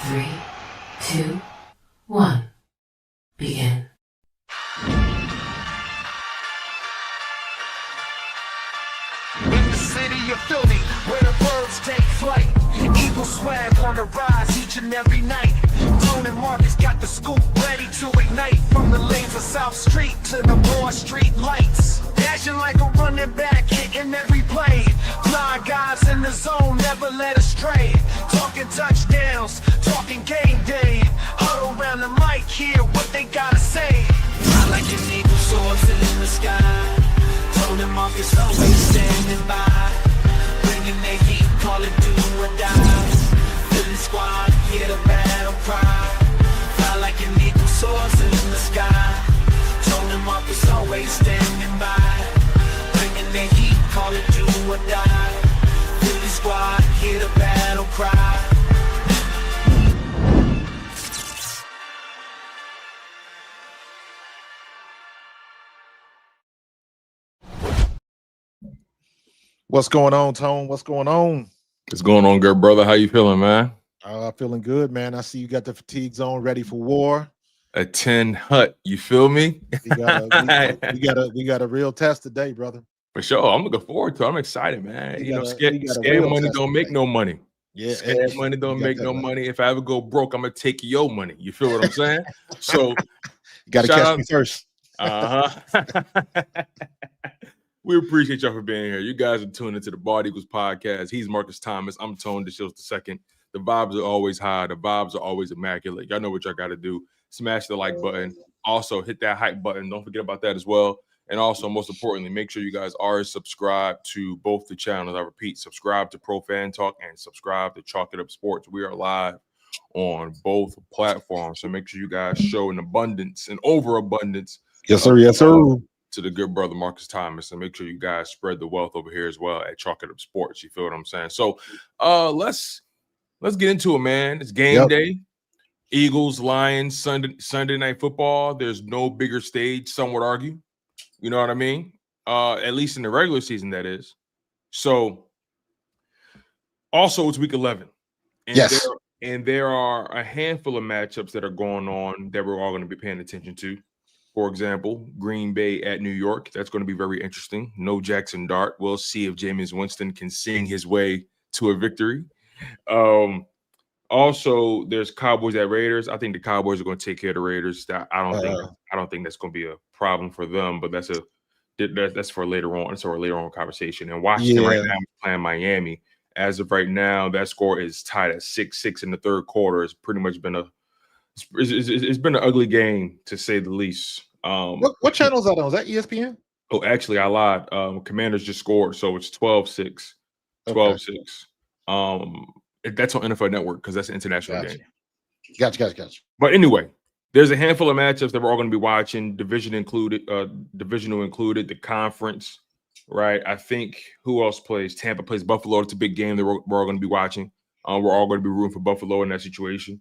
3, 2, 1. Begin. In the city of Philly, where the birds take flight, Eagle swag on the rise each and every night. Tone and Markus got the scoop ready to ignite. From the lanes of South Street to the Broad Street lights, dashing like a running back, hitting every play. Fly guys in the zone, never led astray. Talking touchdowns, talking game day. Huddle around the mic, hear what they gotta say. Fly like an eagle soars in the sky. Tone and Markus always standing by, bringing their heat, call it do or die. Philly squad, hear the battle cry. Fly like an eagle soars in the sky. Tone and Markus always standing by, bringing their heat, call it do or die. Philly squad, hear the battle cry. What's going on, Tone? What's going on? What's going on, good brother? How you feeling, man? Feeling good, man. I see you got the fatigues on, ready for war. A 10 hut, you feel me? We got a real test today, brother. For sure. I'm looking forward to it. I'm excited, man. Scared money don't make no money. Yeah, scared money don't make no money. If I ever go broke, I'm gonna take your money. You feel what I'm saying? So you gotta catch me first. We appreciate y'all for being here. You guys are tuning into the Bald Eagles podcast. He's Markus Thomas. I'm Tone DeShields II. The vibes are always high. The vibes are always immaculate. Y'all know what y'all got to do. Smash the like button. Also, hit that hype button. Don't forget about that as well. And also, most importantly, make sure you guys are subscribed to both the channels. I repeat, subscribe to Pro Fan Talk and subscribe to Chalk It Up Sports. We are live on both platforms. So make sure you guys show an abundance, an overabundance. Yes, sir. Yes, sir. To the good brother Markus Thomas, and make sure you guys spread the wealth over here as well at Chalk It Up Sports. You feel what I'm saying? So let's get into it, man. It's game day. Eagles, Lions, Sunday night football. There's no bigger stage, some would argue. You know what I mean? At least in the regular season, that is. So also it's week 11. And yes. There are a handful of matchups that are going on that we're all going to be paying attention to. For example, Green Bay at New York. That's going to be very interesting. No Jackson Dart. We'll see if Jameis Winston can sing his way to a victory. Also, there's Cowboys at Raiders. I think the Cowboys are going to take care of the Raiders. I don't think that's going to be a problem for them. But that's for later on. It's a later on conversation. And Washington right now is playing Miami. As of right now, that score is tied at 6-6 in the third quarter. It's pretty much been it's been an ugly game, to say the least. What channel is that on? Is that ESPN? Oh, actually, I lied. Commanders just scored, so it's 12-6. 12-6. That's on NFL Network because that's an international game. Gotcha. But anyway, there's a handful of matchups that we're all going to be watching, divisional included, the conference, right? I think who else plays? Tampa plays Buffalo. It's a big game that we're all going to be watching. We're all going to be rooting for Buffalo in that situation.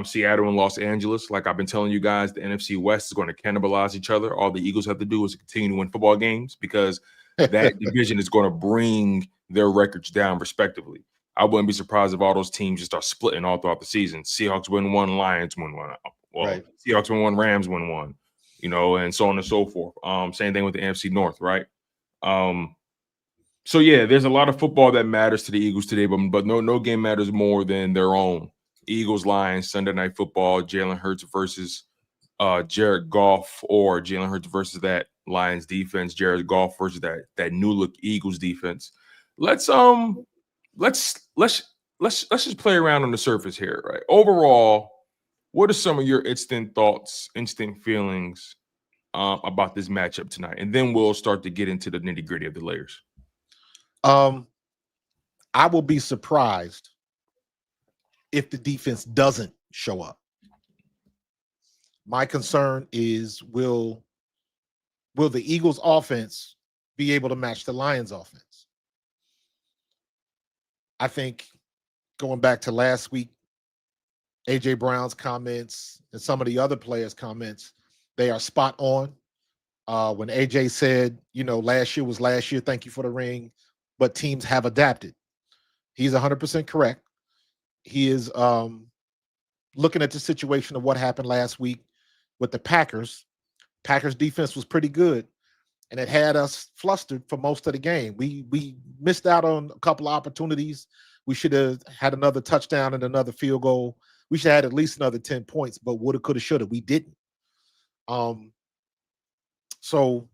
Seattle and Los Angeles, like I've been telling you guys, the NFC West is going to cannibalize each other. All the Eagles have to do is continue to win football games because that division is going to bring their records down respectively. I wouldn't be surprised if all those teams just start splitting all throughout the season. Seahawks win one, Lions win one. Well, right. Seahawks win one, Rams win one, and so on and so forth. Same thing with the NFC North, right? So yeah, there's a lot of football that matters to the Eagles today, but no game matters more than their own. Eagles, Lions, Sunday night football, Jalen Hurts versus Jared Goff, or Jalen Hurts versus that Lions defense, Jared Goff versus that new look Eagles defense. Let's just play around on the surface here, right? Overall, what are some of your instant thoughts, instant feelings about this matchup tonight? And then we'll start to get into the nitty-gritty of the layers. I will be surprised if the defense doesn't show up. My concern is will the Eagles offense be able to match the Lions offense? I think going back to last week, A.J. Brown's comments and some of the other players' comments, they are spot on. When A.J. said, last year was last year, thank you for the ring, but teams have adapted. He's 100% correct. He is looking at the situation of what happened last week with the Packers. Packers defense was pretty good, and it had us flustered for most of the game. We missed out on a couple of opportunities. We should have had another touchdown and another field goal. We should have had at least another 10 points, but woulda, coulda, shoulda. We didn't. So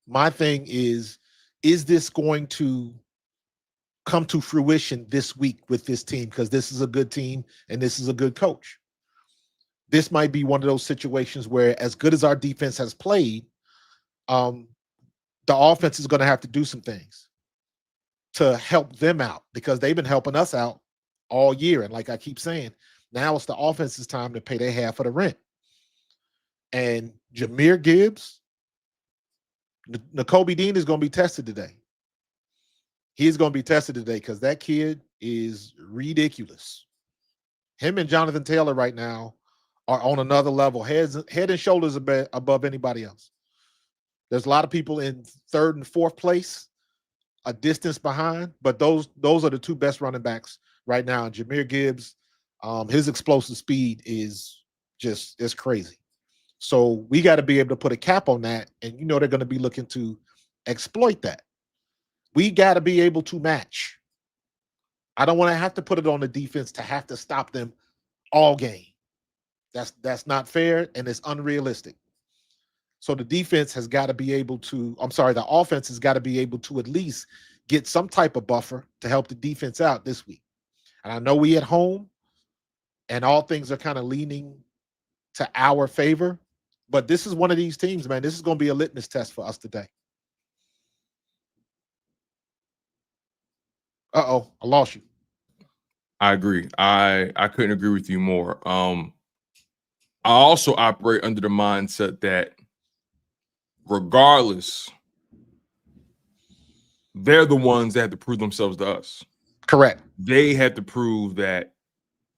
my thing is this going to come to fruition this week with this team? Because this is a good team and this is a good coach. This might be one of those situations where, as good as our defense has played, the offense is going to have to do some things to help them out, because they've been helping us out all year. And like I keep saying, now it's the offense's time to pay their half of the rent. And Jahmyr Gibbs, Nakobe Dean is going to be tested today. He's going to be tested today because that kid is ridiculous. Him and Jonathan Taylor right now are on another level, head and shoulders above anybody else. There's a lot of people in third and fourth place, a distance behind, but those are the two best running backs right now. And Jahmyr Gibbs, his explosive speed is crazy. So we got to be able to put a cap on that, and they're going to be looking to exploit that. We got to be able to match. I don't want to have to put it on the defense to have to stop them all game. That's not fair, and it's unrealistic. So the defense has got to be able to, the offense has got to be able to at least get some type of buffer to help the defense out this week. And I know we at home, and all things are kind of leaning to our favor, but this is one of these teams, man. This is going to be a litmus test for us today. Uh-oh, I lost you. I agree. I couldn't agree with you more. I also operate under the mindset that regardless, they're the ones that have to prove themselves to us. Correct. They have to prove that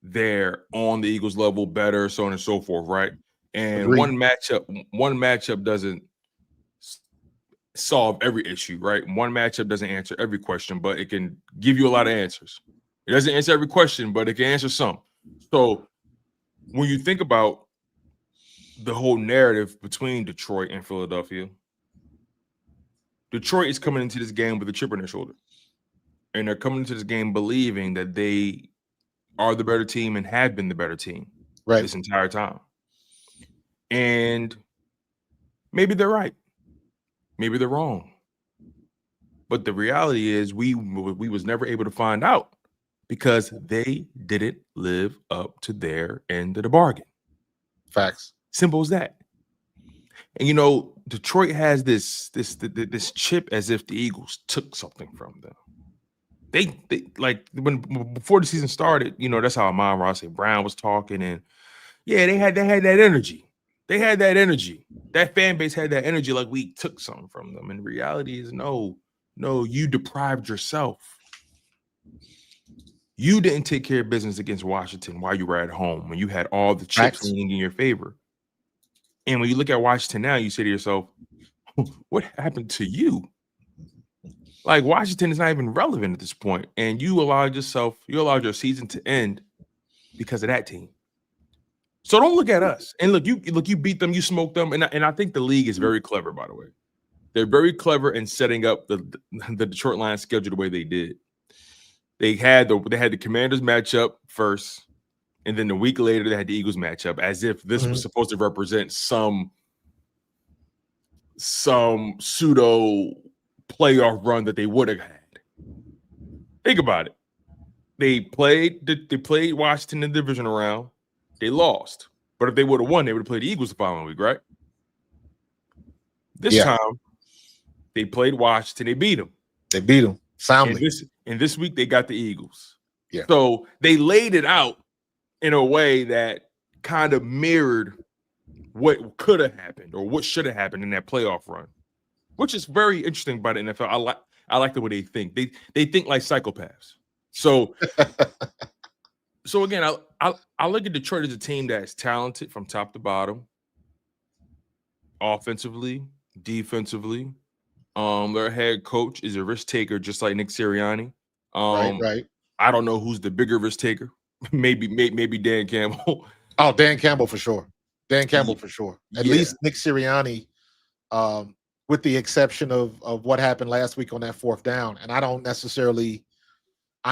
they're on the Eagles level, better, so on and so forth, right? And Agreed. one matchup doesn't solve every issue, right? One matchup doesn't answer every question, but it can give you a lot of answers. It doesn't answer every question, but it can answer some. So when you think about the whole narrative between Detroit and Philadelphia, Detroit is coming into this game with a chip on their shoulder. And they're coming into this game believing that they are the better team and have been the better team this entire time. And maybe they're right. Maybe they're wrong. But the reality is we was never able to find out because they didn't live up to their end of the bargain. Facts. Simple as that. And Detroit has this chip as if the Eagles took something from them. They like before the season started, that's how Amon-Ra St. Brown was talking, and yeah, they had that energy. They had that energy. That fan base had that energy, like we took something from them. And reality is no, you deprived yourself. You didn't take care of business against Washington while you were at home, when you had all the chips leaning in your favor. And when you look at Washington now, you say to yourself, what happened to you? Like, Washington is not even relevant at this point. And you allowed your season to end because of that team. So don't look at us. And look, you beat them, you smoked them. And I think the league is very clever, by the way. They're very clever in setting up the Detroit Lions schedule the way they did. They had the Commanders matchup first, and then a week later they had the Eagles matchup, as if this was supposed to represent some pseudo playoff run that they would have had. Think about it. They played Washington in the divisional round. They lost. But if they would have won, they would have played the Eagles the following week, right? This time, they played Washington. They beat them. They beat them soundly. And this week, they got the Eagles. Yeah. So they laid it out in a way that kind of mirrored what could have happened or what should have happened in that playoff run, which is very interesting about the NFL. I like the way they think. They think like psychopaths. So again, I look at Detroit as a team that's talented from top to bottom, offensively, defensively. Their head coach is a risk taker, just like Nick Sirianni. Right. I don't know who's the bigger risk taker, maybe Dan Campbell. Oh, Dan Campbell for sure. Dan Campbell Ye- for sure. At yeah. least Nick Sirianni, with the exception of what happened last week on that 4th down. And I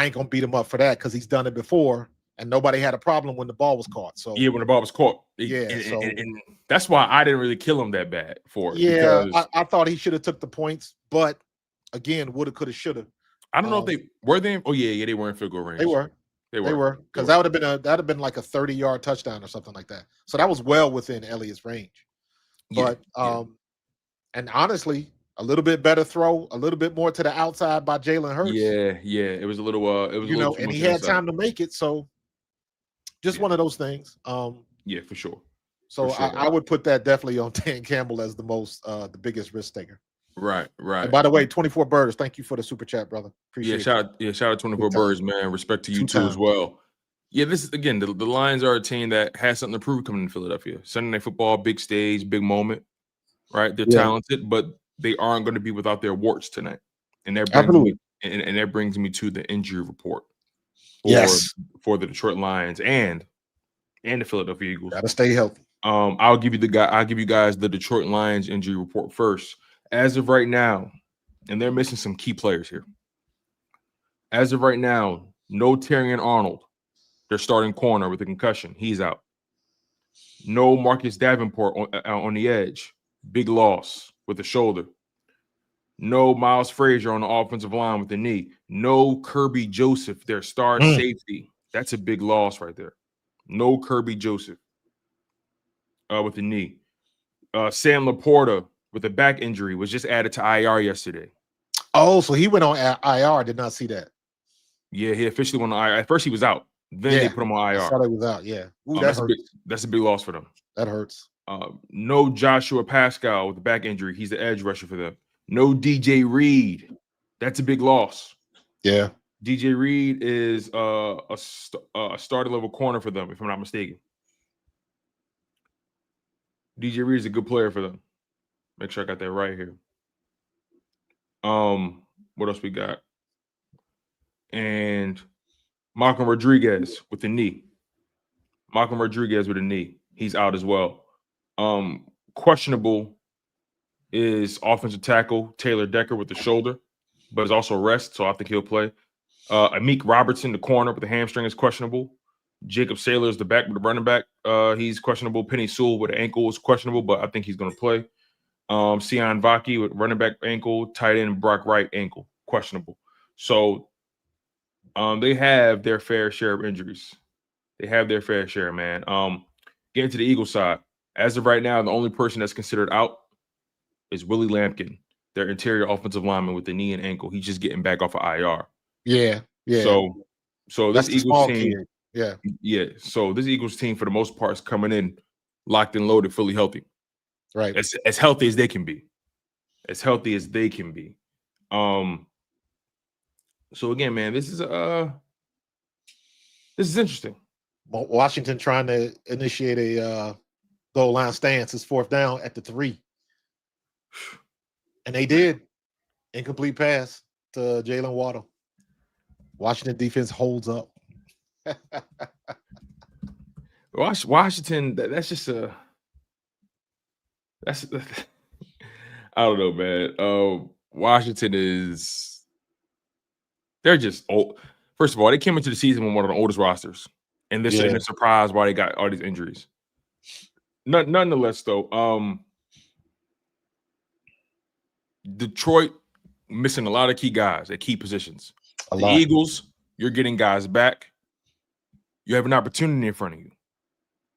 ain't gonna beat him up for that because he's done it before and nobody had a problem when the ball was caught. So Yeah, when the ball was caught. Yeah, And, so- and that's why I didn't really kill him that bad for it. yeah, Because I thought he should have took the points, but again, woulda, coulda, shoulda. I don't know if they were they. Oh yeah, they were in field goal range. They were because that would have been like a 30-yard touchdown or something like that. So that was well within Elliott's range. But and honestly, a little bit better throw, a little bit more to the outside by Jalen Hurts. Yeah. It was a little. It was and he had time to make it. So just one of those things. Yeah, for sure. So For sure. I would put that definitely on Dan Campbell as the biggest risk taker. Right. And by the way, 24 Birds, thank you for the super chat, brother. Appreciate it. Shout out 24 Birds, man. Respect to you too as well. Yeah, this is again the Lions are a team that has something to prove coming in Philadelphia. Sunday Night Football, big stage, big moment. Right? They're talented, but they aren't going to be without their warts tonight. And that brings me to the injury report for the Detroit Lions and the Philadelphia Eagles. Gotta stay healthy. I'll give you guys the Detroit Lions injury report first. As of right now, and they're missing some key players here. As of right now, no Terrion Arnold, their starting corner with a concussion. He's out. No Marcus Davenport on the edge. Big loss with the shoulder. No Miles Frazier on the offensive line with the knee. No Kirby Joseph, their star safety. That's a big loss right there. No Kirby Joseph with the knee. Sam Laporta with a back injury was just added to IR yesterday. Oh, so he went on IR. I did not see that. Yeah, he officially went on IR. At first he was out. Then they put him on IR. I thought he was out. Yeah. Ooh, that's a big loss for them. That hurts. No Joshua Pascal with a back injury. He's the edge rusher for them. No DJ Reed. That's a big loss. Yeah. DJ Reed is a starting level corner for them, if I'm not mistaken. DJ Reed is a good player for them. Make sure I got that right here. What else we got? And Malcolm Rodriguez with the knee. Malcolm Rodriguez with a knee. He's out as well. Questionable is offensive tackle Taylor Decker with the shoulder, but it's also rest, so I think he'll play. Amik Robertson, the corner with the hamstring, is questionable. Jacob Saylor is the running back. He's questionable. Penny Sewell with the ankle is questionable, but I think he's going to play. Sion Vaki with running back ankle, tight end Brock Wright ankle, questionable. So they have their fair share of injuries. They have their fair share, man. Getting to the Eagles side, as of right now, the only person that's considered out is Willie Lampkin, their interior offensive lineman with the knee and ankle. He's just getting back off of IR. Yeah. So this Eagles team, yeah. So this Eagles team, for the most part, is coming in locked and loaded, fully healthy. Right. As healthy as they can be. As healthy as they can be. So again, man, this is interesting. Washington trying to initiate a goal line stance is 4th down at the 3. And they did. Incomplete pass to Jalen Waddle. Washington defense holds up. Washington, that's just that's I don't know, man. Washington they're just old. First of all, they came into the season with one of the oldest rosters, and they're surprised why they got all these injuries. Nonetheless, though, Detroit missing a lot of key guys at key positions. The Eagles, you're getting guys back. You have an opportunity in front of you.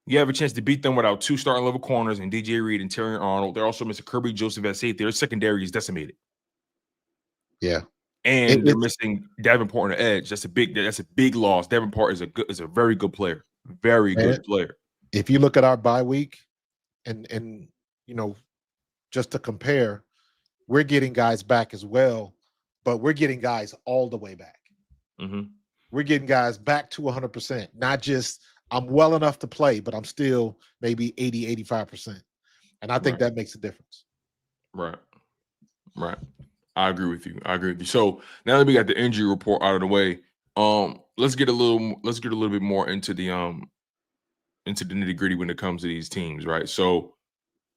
You have a chance to beat them without 2 starting level corners and DJ Reed and Terrion Arnold. They're also missing Kirby Joseph at safety. Their secondary is decimated. Yeah. And they're missing Davenport on the edge. That's a big loss. Davenport is a very good player. Very good player. If you look at our bye week and just to compare, we're getting guys back as well, but we're getting guys all the way back. Mm-hmm. We're getting guys back to 100%, not just I'm well enough to play, but I'm still maybe 80, 85%. And I think that makes a difference. Right. I agree with you. So now that we got the injury report out of the way, Let's get a little bit more into the nitty-gritty when it comes to these teams, right? So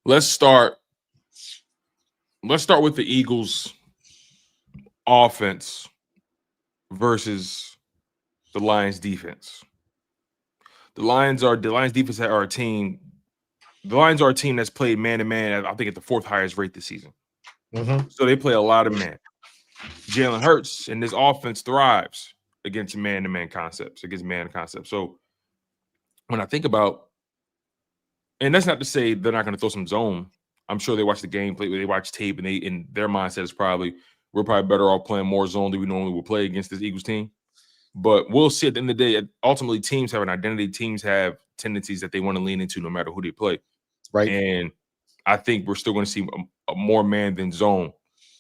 let's start with the Eagles offense versus the Lions defense. The Lions defense are a team. The Lions are a team that's played man to man, I think, at the 4th highest rate this season. So they play a lot of man. Jalen Hurts and this offense thrives against man-to-man concepts, against man concepts. So when I think about, and that's not to say they're not going to throw some zone. I'm sure they watch the gameplay, they watch tape, and in their mindset is we're probably better off playing more zone than we normally would play against this Eagles team. But we'll see at the end of the day. Ultimately, teams have an identity. Teams have tendencies that they want to lean into no matter who they play. Right. And I think we're still going to see a more man than zone.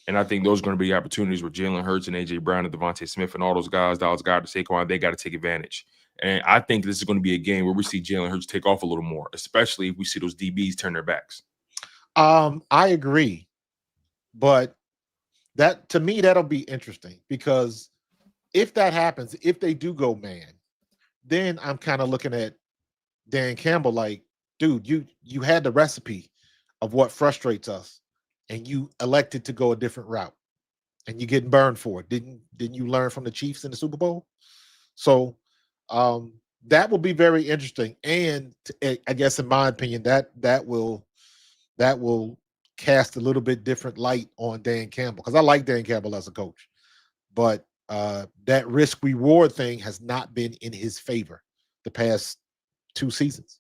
And I think those are going to be opportunities with Jalen Hurts and A.J. Brown and Devontae Smith and all those guys, Dallas Goedert, Saquon. They got to take advantage. And I think this is going to be a game where we see Jalen Hurts take off a little more, especially if we see those DBs turn their backs. I agree. But that, to me, that'll be interesting, because if that happens, if they do go man, then I'm kind of looking at Dan Campbell like, dude, you had the recipe of what frustrates us, and you elected to go a different route, and you're getting burned for it. Didn't you learn from the Chiefs in the Super Bowl? So that will be very interesting. And I guess, in my opinion, that will cast a little bit different light on Dan Campbell, because I like Dan Campbell as a coach, but that risk reward thing has not been in his favor the past 2 seasons.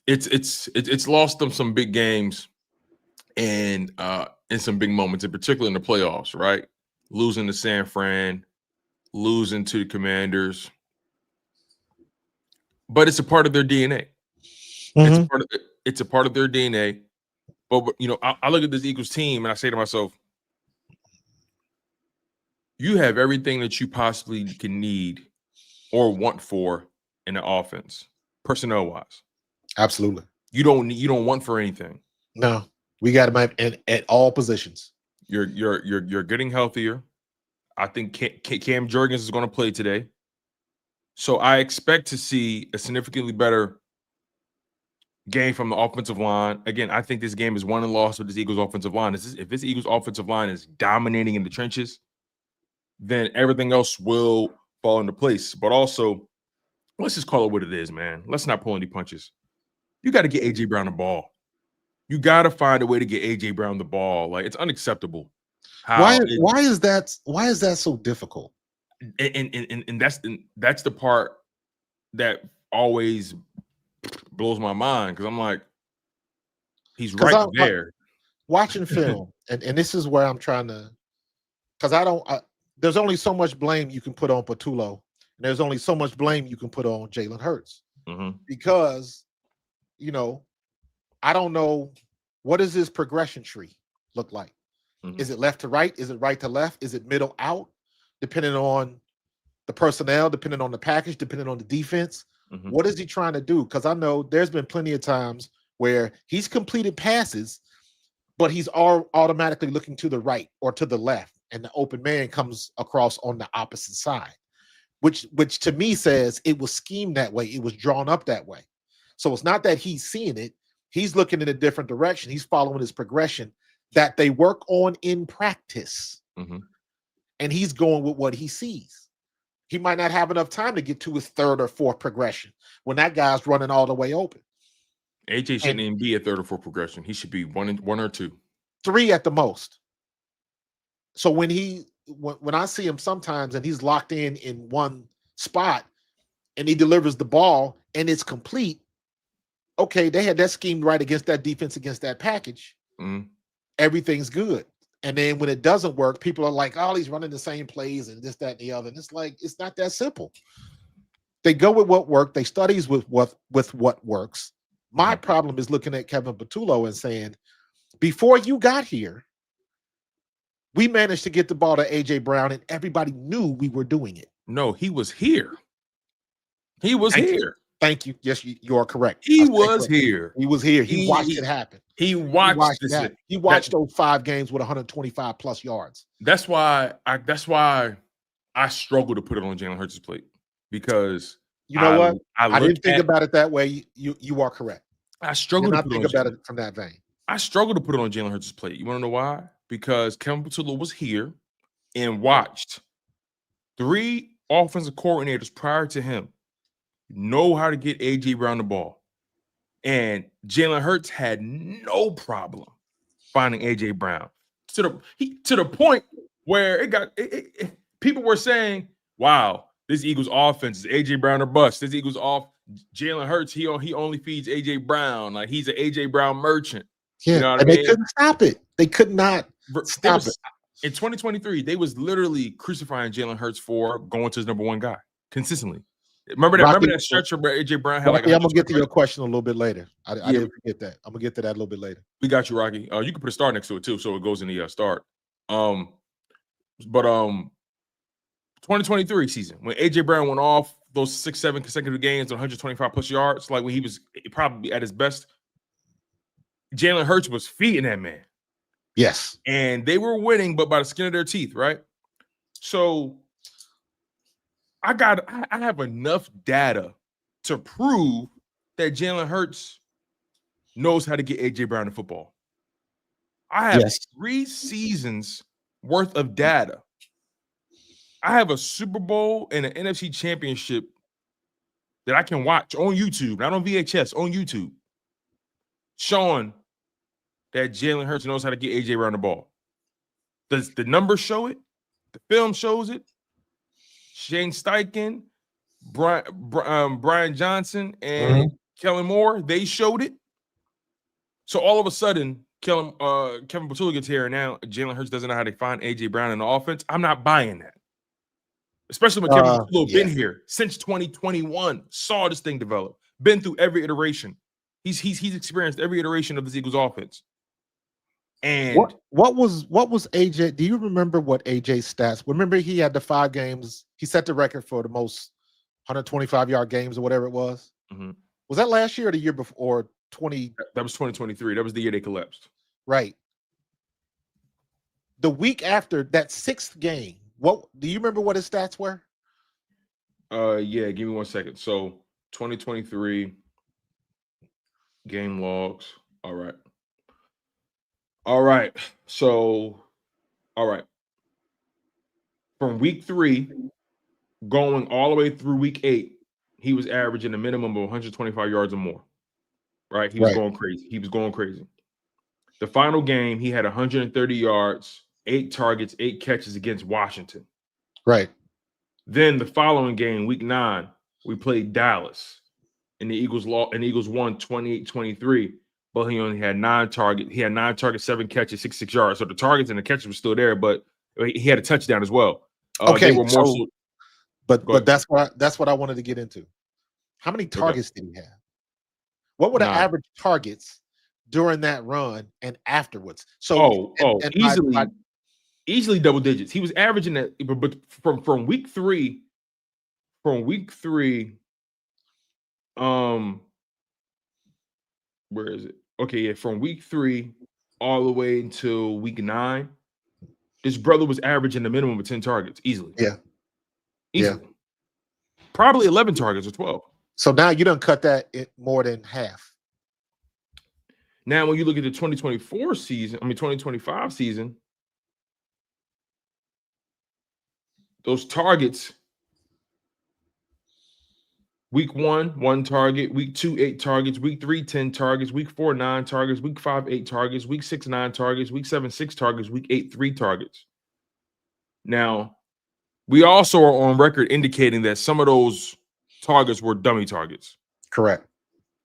It's lost them some big games and in some big moments, in particular in the playoffs, right? Losing to San Fran, losing to the Commanders. But it's a part of their DNA. It's a part of their DNA. But I look at this Eagles team and I say to myself, you have everything that you possibly can need or want for in the offense, personnel wise. Absolutely. You don't want for anything. No, we got him at all positions. You're getting healthier. I think Cam Jurgens is going to play today. So I expect to see a significantly better game from the offensive line. Again, I think this game is won and lost with this Eagles offensive line. If this Eagles offensive line is dominating in the trenches, then everything else will fall into place. But also, let's just call it what it is, man. Let's not pull any punches. You got to get A.J. Brown the ball. You got to find a way to get A.J. Brown the ball. Like, it's unacceptable. Why is that so difficult? And that's the part that always blows my mind, because I'm like, he's right there. Watching film, and this is where I'm trying to, because there's only so much blame you can put on Patullo, and there's only so much blame you can put on Jalen Hurts, because I don't know, what does his progression tree look like? Is it left to right? Is it right to left? Is it middle out? Depending on the personnel, depending on the package, depending on the defense. What is he trying to do? Because I know there's been plenty of times where he's completed passes, but he's automatically looking to the right or to the left, and the open man comes across on the opposite side, which to me says it was schemed that way. It was drawn up that way. So it's not that he's seeing it. He's looking in a different direction. He's following his progression that they work on in practice. And he's going with what he sees. He might not have enough time to get to his 3rd or 4th progression when that guy's running all the way open. AJ shouldn't even be a 3rd or 4th progression. He should be 1 or 2. 3 at the most. So when I see him sometimes and he's locked in one spot and he delivers the ball and it's complete, okay, they had that schemed right against that defense, against that package. Everything's good. And then when it doesn't work, people are like, oh, he's running the same plays and this, that, and the other. And it's like, it's not that simple. They go with what worked. They studies with what works. My problem is looking at Kevin Patullo and saying, before you got here, we managed to get the ball to A.J. Brown, and everybody knew we were doing it. No, he was here. He was here. Thank you. Yes, you are correct. He I stand was corrected. here. He was here. He watched He- it happen. He watched it this. happen. He watched those 5 games with 125 plus yards. That's why I struggle to put it on Jalen Hurts' plate, because You know what? I look didn't think at- about it that way. You are correct. I struggle Did to not put it think on about Jalen. it from that vein. I struggle to put it on Jalen Hurts' plate. You want to know why? Because Campbell was here and watched 3 offensive coordinators prior to him know how to get AJ Brown the ball, and Jalen Hurts had no problem finding AJ Brown to the point where people were saying, "Wow, this Eagles offense is AJ Brown or bust. This Eagles off Jalen Hurts. He only feeds AJ Brown. Like, he's an AJ Brown merchant." Yeah, You know what and I they mean? couldn't stop it. They could not stop it. In 2023, they was literally crucifying Jalen Hurts for going to his number 1 guy consistently. Remember that stretch where AJ Brown had like. I'm gonna get to your question a little bit later. I didn't forget that. I'm gonna get to that a little bit later. We got you, Rocky. You can put a star next to it too, so it goes in the start. But 2023 season, when AJ Brown went off those 6-7 consecutive games, 125 plus yards, like when he was probably at his best, Jalen Hurts was feeding that man. Yes, and they were winning, but by the skin of their teeth, right? So I have enough data to prove that Jalen Hurts knows how to get AJ Brown in football. I have 3 seasons worth of data. I have a Super Bowl and an NFC championship that I can watch on YouTube, not on VHS, on YouTube, showing that Jalen Hurts knows how to get AJ Brown the ball. Does the numbers show it? The film shows it. Shane Steichen, Brian Johnson, and Kellen Moore, they showed it. So all of a sudden, Kevin Patula gets here, and now Jalen Hurts doesn't know how to find AJ Brown in the offense. I'm not buying that. Especially when Kevin Patula been here since 2021, saw this thing develop, been through every iteration. He's experienced every iteration of this Eagles offense. And what was AJ? Do you remember what AJ's stats? Remember, he had the 5 games. He set the record for the most 125-yard games or whatever it was. Mm-hmm. Was that last year or the year before? Or 20? That was 2023. That was the year they collapsed. Right. The week after that 6th game, what do you remember? What his stats were? Yeah. Give me 1 second. So 2023 game logs. All right. So, all right. From week 3, going all the way through week 8, he was averaging a minimum of 125 yards or more. Right? He was going crazy. The final game, he had 130 yards, 8 targets, 8 catches against Washington. Right. Then the following game, week 9, we played Dallas, and the Eagles won 28-23. But he only had 9 targets. He had 9 targets, 7 catches, 66 yards. So the targets and the catches were still there, but he had a touchdown as well. Okay, but that's what I wanted to get into. How many targets did he have? What were the average targets during that run and afterwards? So easily double digits. He was averaging that, but from week 3, where is it? Okay, yeah, from week 3 all the way until week 9, this brother was averaging a minimum of 10 targets easily. Yeah. Easily. Yeah. Probably 11 targets or 12. So now you don't cut that more than half. Now, when you look at the 2025 season, those targets, week 1, 1 target, week 2, 8 targets, week 3, 10 targets, week 4, 9 targets, week 5, 8 targets, week 6, 9 targets, week 7, 6 targets, week 8, 3 targets. Now, we also are on record indicating that some of those targets were dummy targets. Correct.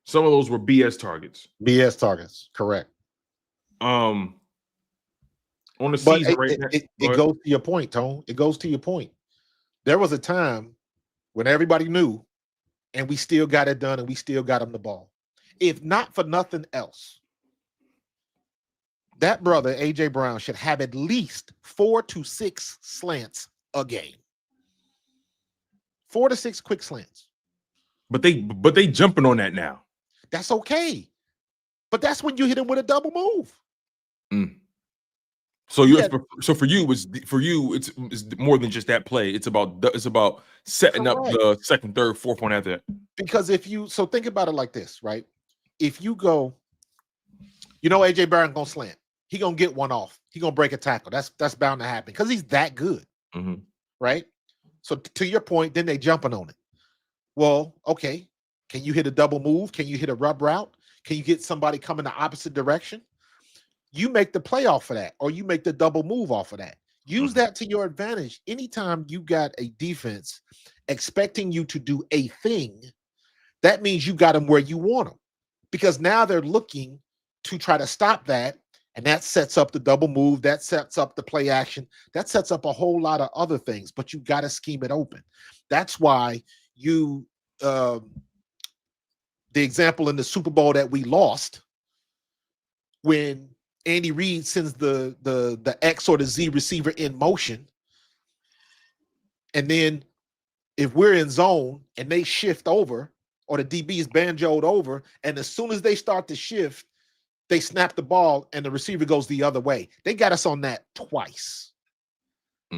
Some of those were BS targets. BS targets, correct. On the season, it goes to your point, Tone. It goes to your point. There was a time when everybody knew, and we still got it done, and we still got him the ball. If not for nothing else, that brother, AJ Brown, should have at least 4 to 6 slants a game. 4 to 6 quick slants. But they jumping on that now. That's okay. But that's when you hit him with a double move. Mm. So for you, it's more than just that play. It's about setting up the second, third, fourth one after that. Because think about it like this, right? If you go, AJ Brown gonna slant. He gonna get one off. He gonna break a tackle. That's bound to happen because he's that good, right? So to your point, then they jumping on it. Well, okay. Can you hit a double move? Can you hit a rub route? Can you get somebody coming the opposite direction? You make the play off of that, or you make the double move off of that. Use that to your advantage. Anytime you got a defense expecting you to do a thing, that means you got them where you want them. Because now they're looking to try to stop that, and that sets up the double move, that sets up the play action, that sets up a whole lot of other things, but you got to scheme it open. That's why the example in the Super Bowl that we lost, when Andy Reid sends the X or the Z receiver in motion, and then if we're in zone and they shift over, or the DB is banjoed over, and as soon as they start to shift, they snap the ball and the receiver goes the other way. They got us on that twice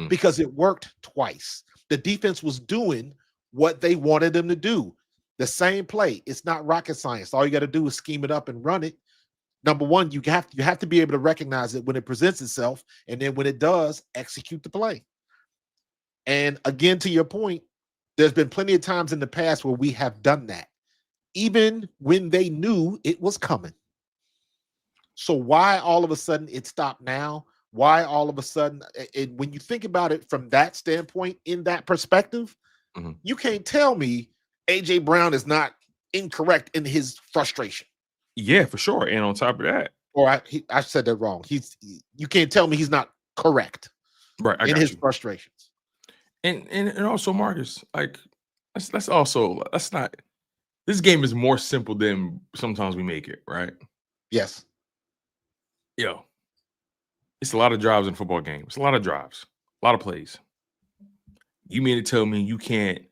because it worked twice. The defense was doing what they wanted them to do. The same play. It's not rocket science. All you got to do is scheme it up and run it. Number one, you have to be able to recognize it when it presents itself, and then when it does, execute the play. And again, to your point, there's been plenty of times in the past where we have done that, even when they knew it was coming. So why all of a sudden it stopped now? Why all of a sudden, when you think about it from that standpoint, in that perspective, you can't tell me AJ Brown is not incorrect in his frustration. Yeah, for sure. And on top of that, or I said that wrong. You can't tell me he's not correct, right? In his frustrations. And also, Marcus, like that's not. This game is more simple than sometimes we make it, right? Yes. It's a lot of drives in a football game. It's a lot of drives, a lot of plays. You mean to tell me you can't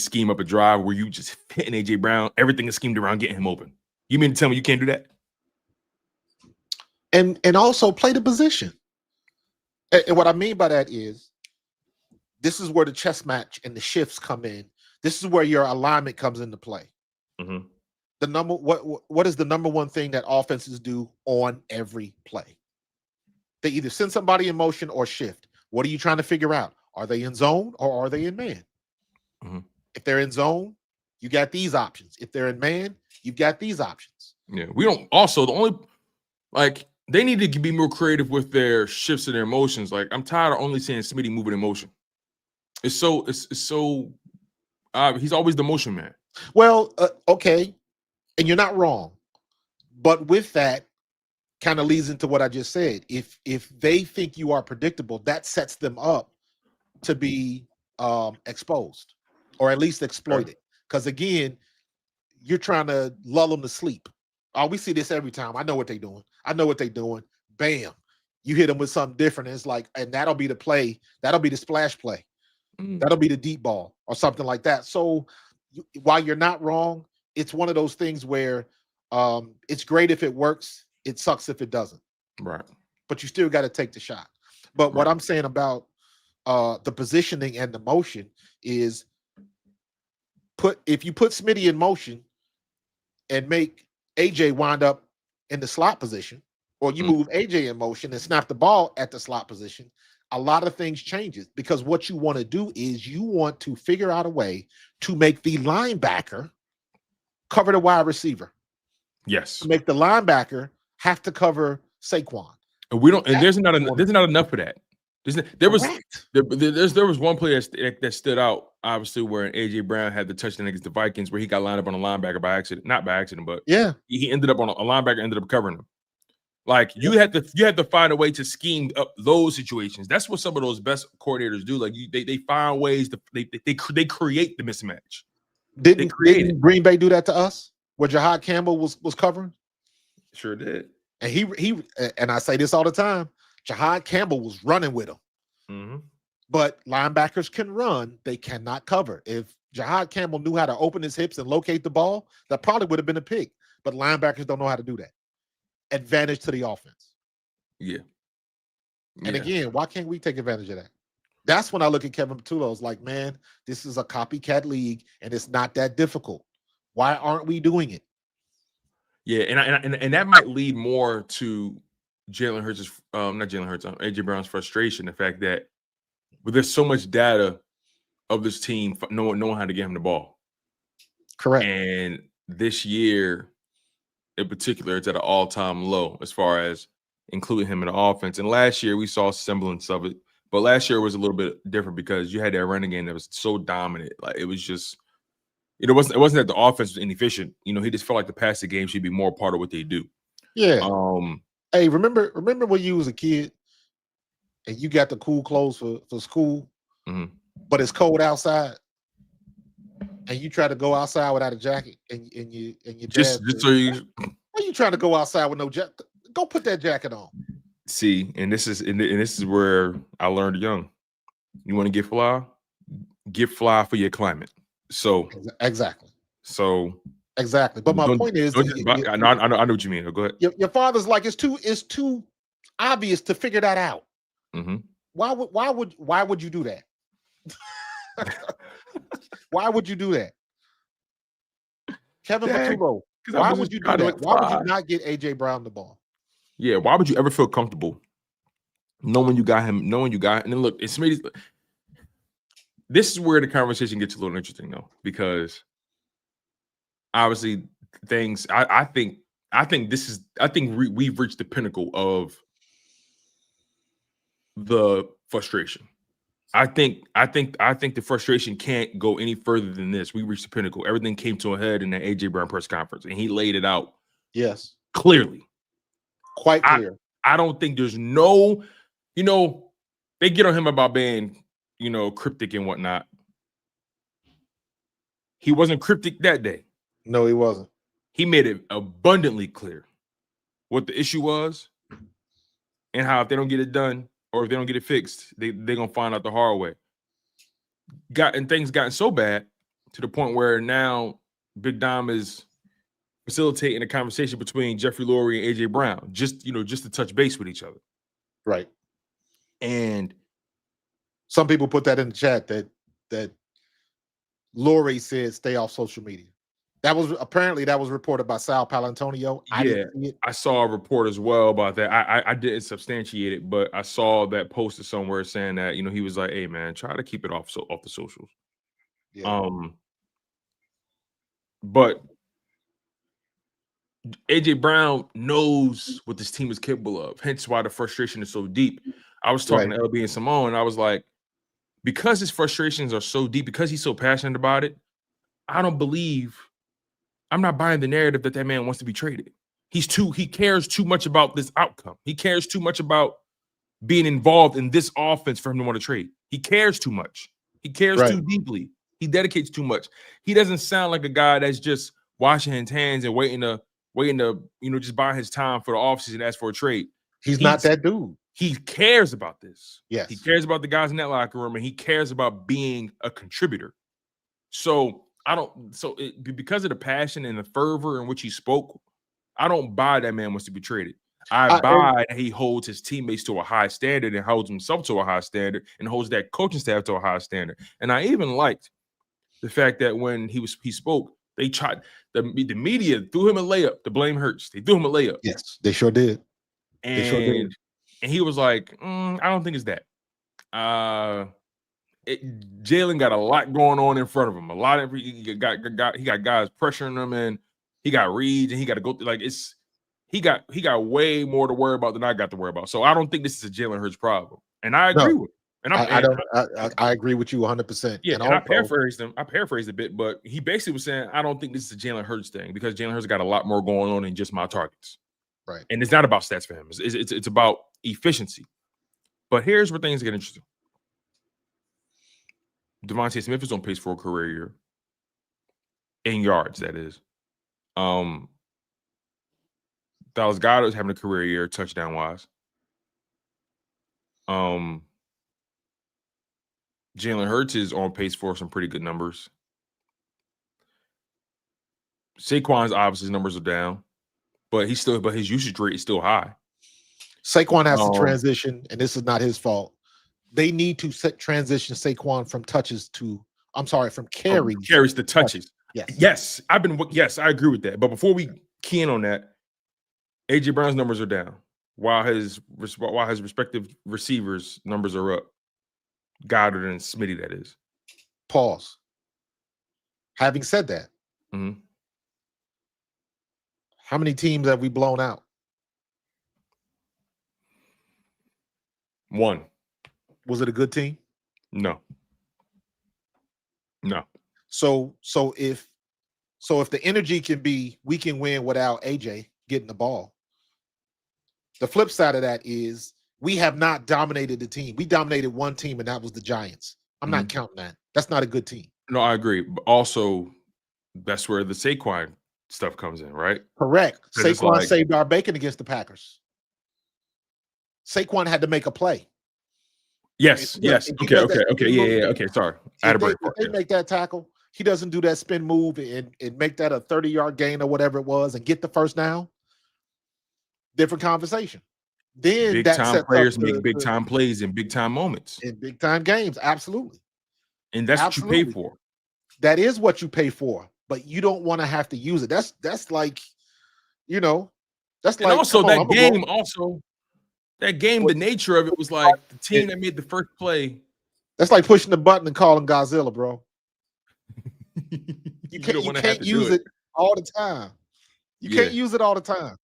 scheme up a drive where you just hitting AJ Brown, everything is schemed around getting him open? You mean to tell me you can't do that? And also play the position. And what I mean by that is, this is where the chess match and the shifts come in. This is where your alignment comes into play. What is the number one thing that offenses do on every play? They either send somebody in motion or shift. What are you trying to figure out? Are they in zone or are they in man? If they're in zone, you got these options. If they're in man, you've got these options. Yeah, we don't. Also, the only they need to be more creative with their shifts and their motions. Like, I'm tired of only seeing Smitty moving in motion. It's so he's always the motion man. Well, okay, and you're not wrong, but with that, kind of leads into what I just said. If they think you are predictable, that sets them up to be exposed, or at least exploited. Because again, you're trying to lull them to sleep. Oh, we see this every time. I know what they're doing. Bam. You hit them with something different. And it's like, and that'll be the play. That'll be the splash play. That'll be the deep ball or something like that. So while you're not wrong, it's one of those things where it's great if it works. It sucks if it doesn't. Right. But you still got to take the shot. But what I'm saying about the positioning and the motion is, if you put Smitty in motion and make AJ wind up in the slot position, or you move AJ in motion and snap the ball at the slot position, a lot of things changes, because what you want to do is you want to figure out a way to make the linebacker cover the wide receiver. Yes. To make the linebacker have to cover Saquon. And we don't. And there's not enough for that. There was one play that stood out, obviously, where AJ Brown had the touchdown against the Vikings, where he got lined up on a linebacker by accident, not by accident, but he ended up on a linebacker, ended up covering him. Like, you had to find a way to scheme up those situations. That's what some of those best coordinators do. Like, they find ways to they create the mismatch. Didn't Green Bay do that to us, where Jihaad Campbell was covering? Sure did. And he and I say this all the time, Jihaad Campbell was running with him. But linebackers can run, they cannot cover. If Jihaad Campbell knew how to open his hips and locate the ball, that probably would have been a pick. But linebackers don't know how to do that. Advantage to the offense. Yeah. And again, why can't we take advantage of that? That's when I look at Kevin Patullo's like, man, this is a copycat league and it's not that difficult. Why aren't we doing it? Yeah, and that might lead more to Jalen Hurts' not Jalen Hurts, AJ Brown's frustration, the fact that there's so much data of this team knowing how to get him the ball. Correct. And this year in particular, it's at an all-time low as far as including him in the offense. And last year we saw a semblance of it, but last year was a little bit different because you had that running game that was so dominant. Like it was just, it wasn't that the offense was inefficient. He just felt like the passing game should be more part of what they do. Yeah. Hey, remember when you was a kid and you got the cool clothes for school, but it's cold outside, and you try to go outside without a jacket, and your dad just so you. Why are you trying to go outside with no jacket? Go put that jacket on. See, and this is where I learned young. You want to get fly for your climate. So exactly. But my point is, I know what you mean. Go ahead. Your father's like, it's too obvious to figure that out. Why would you do that? Why would you do that? Kevin Patullo, why would you do that? Why would you not get AJ Brown the ball? Yeah, why would you ever feel comfortable knowing you got him, and then look, this is where the conversation gets a little interesting though, because obviously I think we've reached the pinnacle of the frustration. I think the frustration can't go any further than this. We reached the pinnacle. Everything came to a head in the AJ Brown press conference, and he laid it out. Yes, clearly, quite clear. I don't think there's no, they get on him about being, cryptic and whatnot. He wasn't cryptic that day. No, he wasn't. He made it abundantly clear what the issue was and how if they don't get it done or if they don't get it fixed, they're going to find out the hard way. Things gotten so bad to the point where now Big Dom is facilitating a conversation between Jeffrey Lurie and AJ Brown, just to touch base with each other. Right. And some people put that in the chat that Lurie said stay off social media. That was reported by Sal Palantonio. I saw a report as well about that. I didn't substantiate it, but I saw that posted somewhere saying that he was like, "Hey man, try to keep it off the socials." Yeah. But AJ Brown knows what this team is capable of. Hence why the frustration is so deep. I was talking to LB and Simone, and I was like, because his frustrations are so deep, because he's so passionate about it, I'm not buying the narrative that man wants to be traded. He cares too much about this outcome. He cares too much about being involved in this offense for him to want to trade. He cares too much. He cares too deeply. He dedicates too much. He doesn't sound like a guy that's just washing his hands and waiting to just buy his time for the offseason and ask for a trade. He's not that dude. He cares about this. Yes. He cares about the guys in that locker room, and he cares about being a contributor. So because of the passion and the fervor in which he spoke, I don't buy that man wants to be traded. I buy that he holds his teammates to a high standard and holds himself to a high standard and holds that coaching staff to a high standard. And I even liked the fact that when he spoke, they tried the media threw him a layup to blame Hurts. They threw him a layup. Yes, they sure did. And he was like, I don't think it's that. Jalen got a lot going on in front of him. He got guys pressuring him, and he got reads, and he got to go through, he got way more to worry about than I got to worry about. So I don't think this is a Jalen Hurts problem, and I agree with him. And I agree with you 100%. Yeah, and I paraphrased him. I paraphrased a bit, but he basically was saying, I don't think this is a Jalen Hurts thing because Jalen Hurts got a lot more going on than just my targets. Right. And it's not about stats for him. It's about efficiency. But here's where things get interesting. Devontae Smith is on pace for a career year. In yards, that is. Dallas Goedert is having a career year touchdown-wise. Jalen Hurts is on pace for some pretty good numbers. Saquon's obviously numbers are down, but his usage rate is still high. Saquon has to transition, and this is not his fault. They need to transition Saquon from touches to, from carries to touches. Yes, I agree with that. But before we key in on that, AJ Brown's numbers are down while his respective receivers' numbers are up. Goddard and Smitty, that is. Pause. Having said that, how many teams have we blown out? One. Was it a good team? No. So if the energy can be we can win without AJ getting the ball, the flip side of that is we have not dominated the team. We dominated one team, and that was the Giants. I'm not counting that. That's not a good team. No, I agree. But also, that's where the Saquon stuff comes in, right? Correct. Saquon saved our bacon against the Packers. Saquon had to make a play. Yes. Okay. Yeah. Okay. Sorry. I had a break. If they make that tackle, he doesn't do that spin move and make that a 30-yard gain or whatever it was and get the first down. Different conversation. Then big time players make big time plays in big time moments. In big time games, absolutely. And that's what you pay for. That is what you pay for, but you don't want to have to use it. That's like, that's like also that game, the nature of it was like the team that made the first play. That's like pushing the button and calling Godzilla, bro. You can't use it all the time. You can't use it all the time.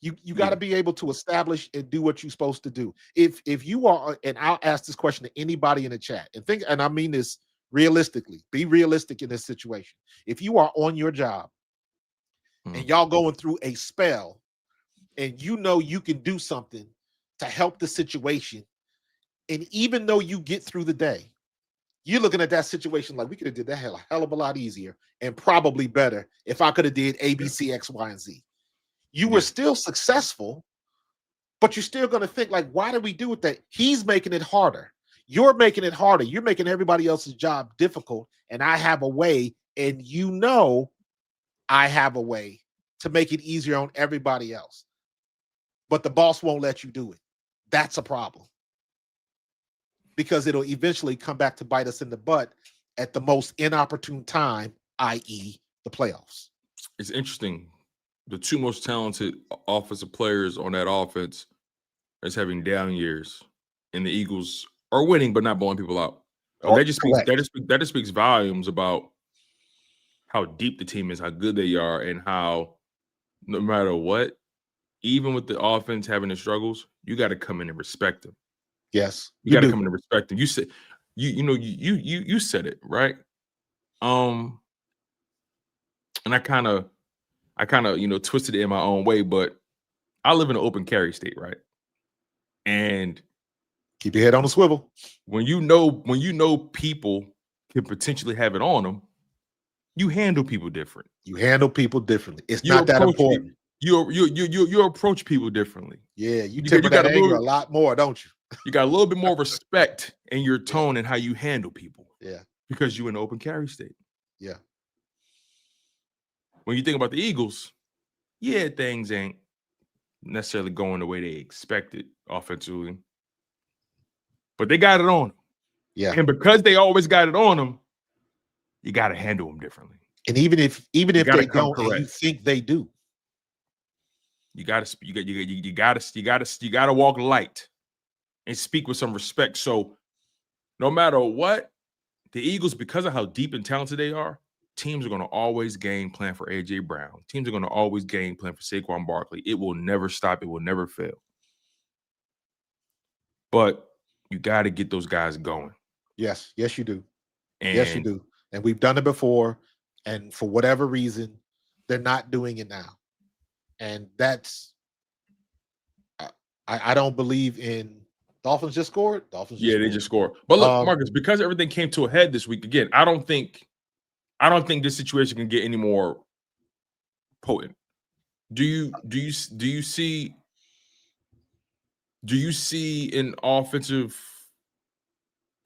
You got to be able to establish and do what you're supposed to do. If you are, and I'll ask this question to anybody in the chat, and I mean this realistically, be realistic in this situation. If you are on your job and y'all going through a spell and you can do something to help the situation, and even though you get through the day, you're looking at that situation like we could have did that hell of a lot easier and probably better if I could have did A, B, C, X, Y, and Z. You were still successful, but you're still going to think like, why did we do it that? He's making it harder. You're making it harder. You're making everybody else's job difficult. And I have a way, and I have a way to make it easier on everybody else. But the boss won't let you do it. That's a problem. Because it'll eventually come back to bite us in the butt at the most inopportune time, i.e. the playoffs. It's interesting. The two most talented offensive players on that offense is having down years, and the Eagles are winning but not blowing people out. That just speaks volumes about how deep the team is, how good they are, and how no matter what, even with the offense having the struggles, you got to come in and respect them. Yes, you got to come in and respect them. You said you said it right. And I kind of twisted it in my own way, but I live in an open carry state, right? And keep your head on the swivel. When you know people can potentially have it on them, you handle people different. You handle people differently. It's not that important. You approach people differently. Yeah, you temper that anger a lot more, don't you? You got a little bit more respect in your tone and how you handle people. Yeah. Because you're in an open carry state. Yeah. When you think about the Eagles, things ain't necessarily going the way they expected offensively. But they got it on them. Yeah. And because they always got it on them, you got to handle them differently. And even if they don't, and you think they do, you got to walk light and speak with some respect. So no matter what, the Eagles, because of how deep and talented they are, teams are going to always game plan for AJ Brown. Teams are going to always game plan for Saquon Barkley. It will never stop. It will never fail. But you got to get those guys going. Yes, you do. Yes, you do. And we've done it before. And for whatever reason, they're not doing it now. And that's, I don't believe in Dolphins just scored. They just scored. But look, Marcus, because everything came to a head this week, again, I don't think this situation can get any more potent. Do you see an offensive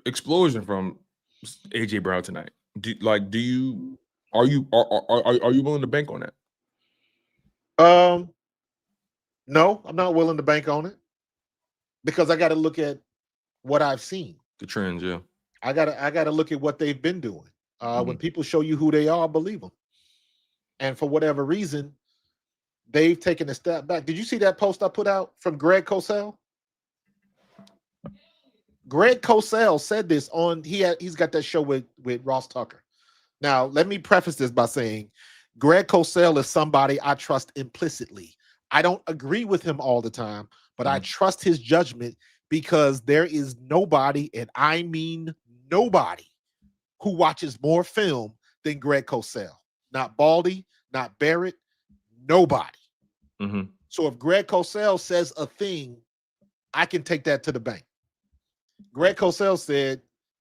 explosion from AJ Brown tonight? Are you willing to bank on that? No, I'm not willing to bank on it because I got to look at what I've seen. The trends, yeah. I gotta look at what they've been doing. When people show you who they are, believe them. And for whatever reason, they've taken a step back. Did you see that post I put out from Greg Cosell? Greg Cosell said this on he's got that show with Ross Tucker. Now, let me preface this by saying Greg Cosell is somebody I trust implicitly. I don't agree with him all the time, but I trust his judgment because there is nobody, and I mean nobody, who watches more film than Greg Cosell. Not Baldy, not Barrett, nobody. So if Greg Cosell says a thing, I can take that to the bank. Greg Cosell said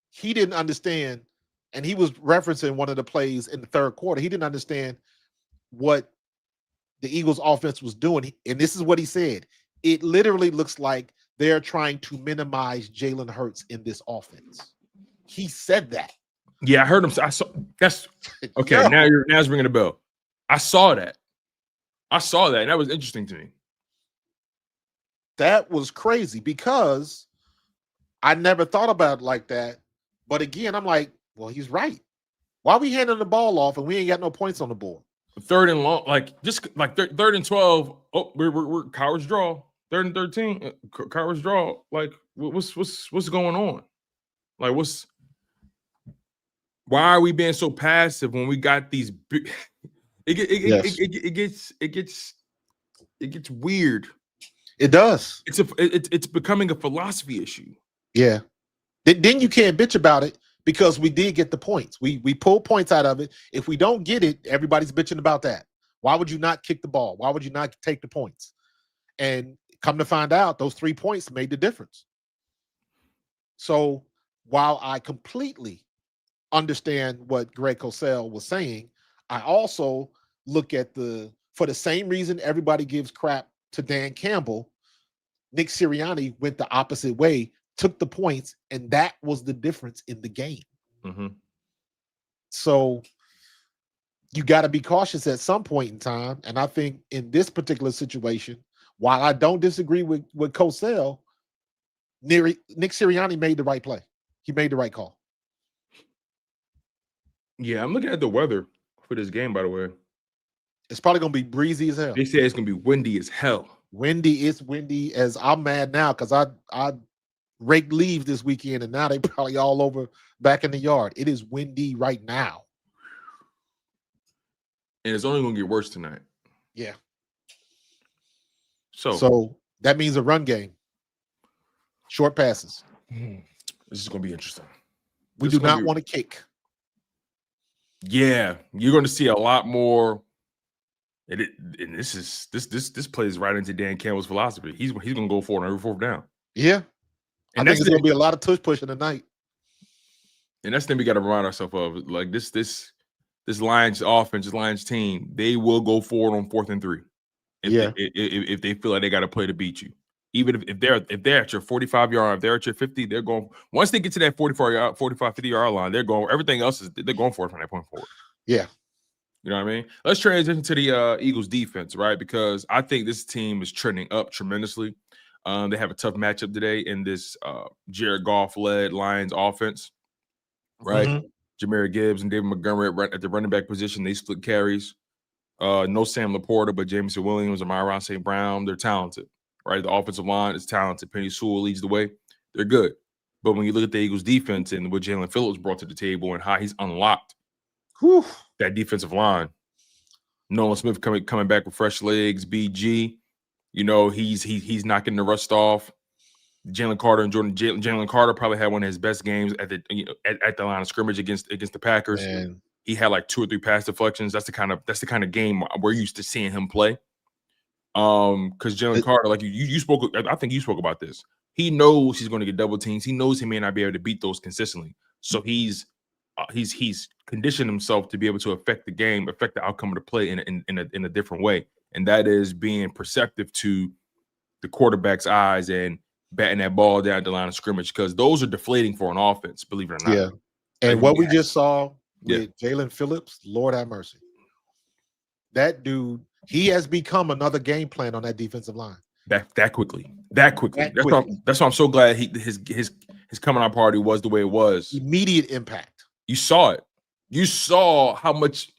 he didn't understand, and he was referencing one of the plays in the third quarter. He didn't understand what the Eagles offense was doing. And this is what he said. It literally looks like they're trying to minimize Jalen Hurts in this offense. He said that. Yeah, I heard him. I saw that's okay. Yeah. Now it's ringing a bell. I saw that. And that was interesting to me. That was crazy because I never thought about it like that. But again, I'm like, well, he's right. Why are we handing the ball off and we ain't got no points on the board? Third and long, third and 12. Oh, we're cowards draw. Third and 13, cowards draw. Like, what's going on? Like, why are we being so passive when we got these big? It gets weird. It does. It's becoming a philosophy issue. Yeah. Then you can't bitch about it because we did get the points. We pulled points out of it. If we don't get it, everybody's bitching about that. Why would you not kick the ball? Why would you not take the points? And come to find out, those 3 points made the difference. So while I completely understand what Greg Cosell was saying, I also look at for the same reason everybody gives crap to Dan Campbell, Nick Sirianni went the opposite way, took the points, and that was the difference in the game. So you got to be cautious at some point in time. And I think in this particular situation, while I don't disagree with Cosell, Nick Sirianni made the right play. He made the right call. Yeah, I'm looking at the weather for this game, by the way. It's probably going to be breezy as hell. They say it's going to be windy as hell. Windy as I'm mad now because I raked leaves this weekend and now they probably all over back in the yard. It is windy right now. And it's only going to get worse tonight. Yeah. So that means a run game. Short passes. This is going to be interesting. We do not want to kick. Yeah, you're going to see a lot more. And this plays right into Dan Campbell's philosophy. He's going to go for it on every fourth down. Yeah, and I think it's going to be a lot of tush pushing tonight. And that's the thing we got to remind ourselves of. Like this Lions offense, this Lions team, they will go forward on 4th and 3. If they feel like they got to play to beat you. Even if they're at your 45-yard, if they're at your 50, they're going. Once they get to that 45, 50-yard line, they're going. Everything else they're going for it from that point forward. Yeah. You know what I mean? Let's transition to the Eagles defense, right? Because I think this team is trending up tremendously. They have a tough matchup today in this Jared Goff-led Lions offense, right? Jahmyr Gibbs and David Montgomery at the running back position. They split carries. No Sam Laporta, but Jameson Williams and Myron St. Brown. They're talented, right? The offensive line is talented. Penny Sewell leads the way. They're good. But when you look at the Eagles defense and what Jalen Phillips brought to the table and how he's unlocked that defensive line, Nolan Smith coming back with fresh legs, BG, you know, he's knocking the rust off. Jalen Carter and Jalen Carter probably had one of his best games at the line of scrimmage against the Packers. Man. He had like 2 or 3 pass deflections. That's the kind of game we're used to seeing him play. Because Jalen Carter, like you spoke, I think you spoke about this. He knows he's going to get double teams. He knows he may not be able to beat those consistently. So he's conditioned himself to be able to affect the game, affect the outcome of the play in a different way, and that is being perceptive to the quarterback's eyes and batting that ball down the line of scrimmage, because those are deflating for an offense, believe it or not. Yeah, and what we just saw with Jalen Phillips, Lord have mercy. That dude, he has become another game plan on that defensive line. That quickly. That's why I'm so glad his coming out party was the way it was. Immediate impact. You saw it. You saw how much.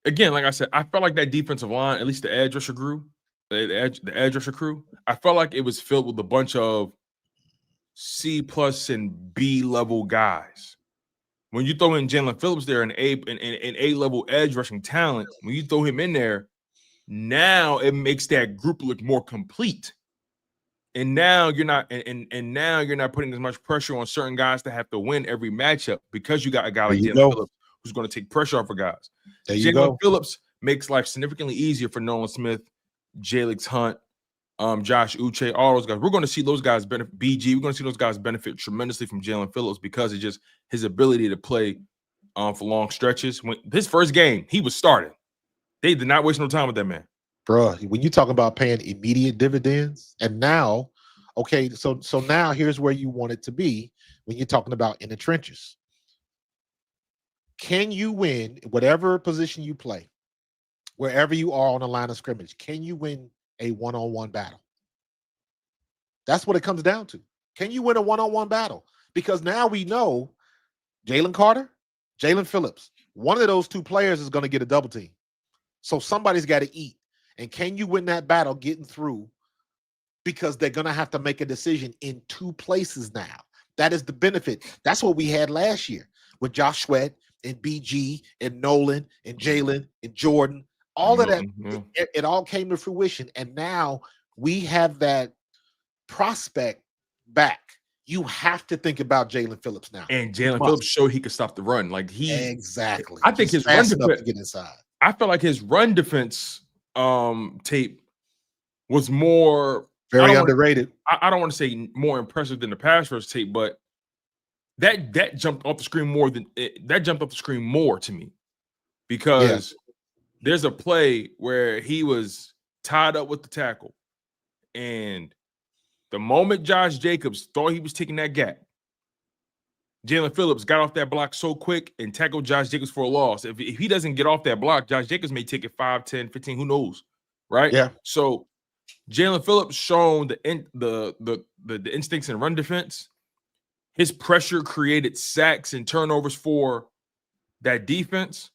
Again, like I said, I felt like that defensive line, at least the edge rusher crew, the edge rusher crew, I felt like it was filled with a bunch of C+ and B level guys. When you throw in Jalen Phillips there, an A level edge rushing talent, when you throw him in there, now it makes that group look more complete. And now you're not, and now you're not putting as much pressure on certain guys to have to win every matchup because you got a guy like Jalen Phillips who's going to take pressure off of guys. Jalen Phillips makes life significantly easier for Nolan Smith, Jalix Hunt, Josh Uche, all those guys. We're going to see those guys benefit. BG, we're going to see those guys benefit tremendously from Jalen Phillips because of just his ability to play for long stretches. When his first game, he was starting. They did not waste no time with that man. Bro, when you talk about paying immediate dividends, and now, okay, so now here's where you want it to be when you're talking about in the trenches. Can you win whatever position you play, wherever you are on the line of scrimmage? Can you win a one-on-one battle? That's what it comes down to. Can you win a one-on-one battle? Because now we know Jalen Carter, Jalen Phillips, one of those two players is going to get a double team. So somebody's got to eat. And can you win that battle getting through? Because they're going to have to make a decision in two places now. That is the benefit. That's what we had last year with Josh Sweat and BG and Nolan and Jalen and Jordan. All of that, it all came to fruition. And now we have that prospect back. You have to think about Jalen Phillips now. And Jalen Phillips showed he could stop the run. Like exactly. I think his run defense to get inside. I felt like his run defense tape was more very underrated. I don't want to say more impressive than the pass rush tape, but that jumped off the screen more to me because there's a play where he was tied up with the tackle, and the moment Josh Jacobs thought he was taking that gap, Jalen Phillips got off that block so quick and tackled Josh Jacobs for a loss. If he doesn't get off that block, Josh Jacobs may take it 5, 10, 15, who knows, right? Yeah. So Jalen Phillips shown the instincts in run defense. His pressure created sacks and turnovers for that defense.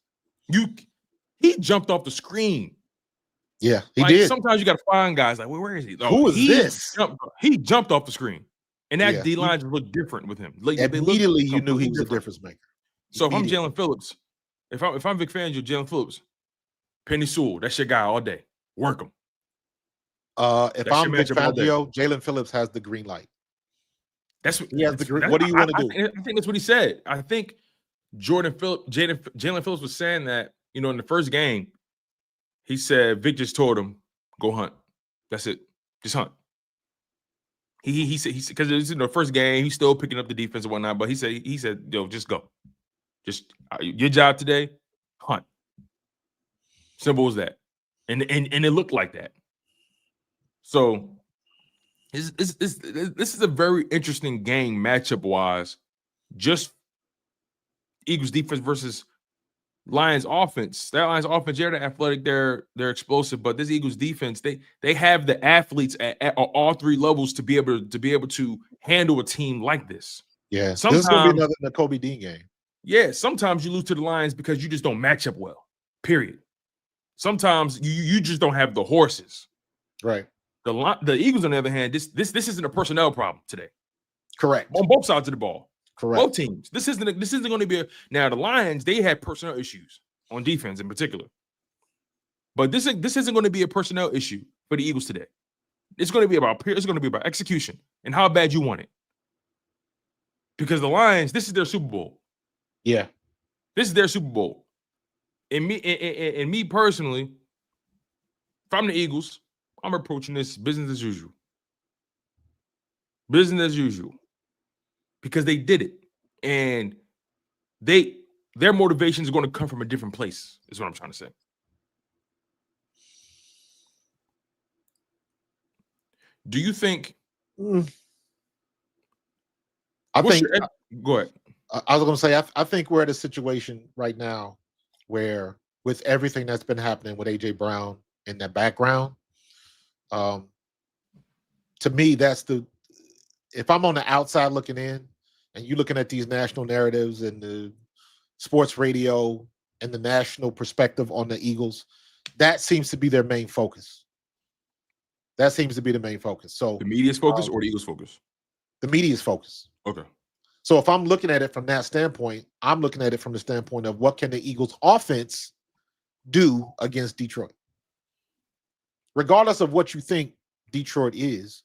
He jumped off the screen. Yeah, he did. Sometimes you got to find guys like, where is he? Oh, who is this? He jumped off the screen. And that D line looked different with him. Immediately, you knew he was a difference maker. So if I'm Jalen Phillips, if I'm Vic Fangio, Jalen Phillips, Penny Sewell, that's your guy all day. Work him. If I'm Vic Fangio, Jalen Phillips has the green light. That's what he has the green. What do you want to do? I think that's what he said. I think Jalen Phillips was saying that, in the first game, he said Vic just told him, go hunt. That's it. Just hunt. He said because it's in the first game, he's still picking up the defense and whatnot. But he said, yo, just go, just your job today, hunt. Simple as that, and it looked like that. So this is a very interesting game matchup wise. Just Eagles defense versus Lions offense. That Lions offense, they're athletic, they're explosive, but this Eagles defense, they have the athletes at all three levels to be able to handle a team like this. Yeah, sometimes, this is gonna be another Kobe Dean game. Yeah, sometimes you lose to the Lions because you just don't match up well. Period. Sometimes you just don't have the horses. Right. The Eagles, on the other hand, this isn't a personnel problem today. Correct. On both sides of the ball. Correct. Both teams. This isn't going to be now. The Lions, they had personnel issues on defense in particular, but this isn't going to be a personnel issue for the Eagles today. It's going to be about execution and how bad you want it. Because the Lions, this is their Super Bowl. Yeah, this is their Super Bowl. And me personally, if I'm the Eagles, I'm approaching this business as usual. Business as usual. Because they did it, and their motivation is going to come from a different place, is what I'm trying to say. Do you think? Go ahead. I was going to say, I think we're at a situation right now where, with everything that's been happening with AJ Brown in the background, to me, if I'm on the outside looking in, and you looking at these national narratives and the sports radio and the national perspective on the Eagles, that seems to be their main focus. That seems to be the main focus. So The media's focus or the Eagles' focus? the media's focus. Okay. So if I'm looking at it from that standpoint, I'm looking at it from the standpoint of what can the Eagles offense do against Detroit? Regardless of what you think Detroit is,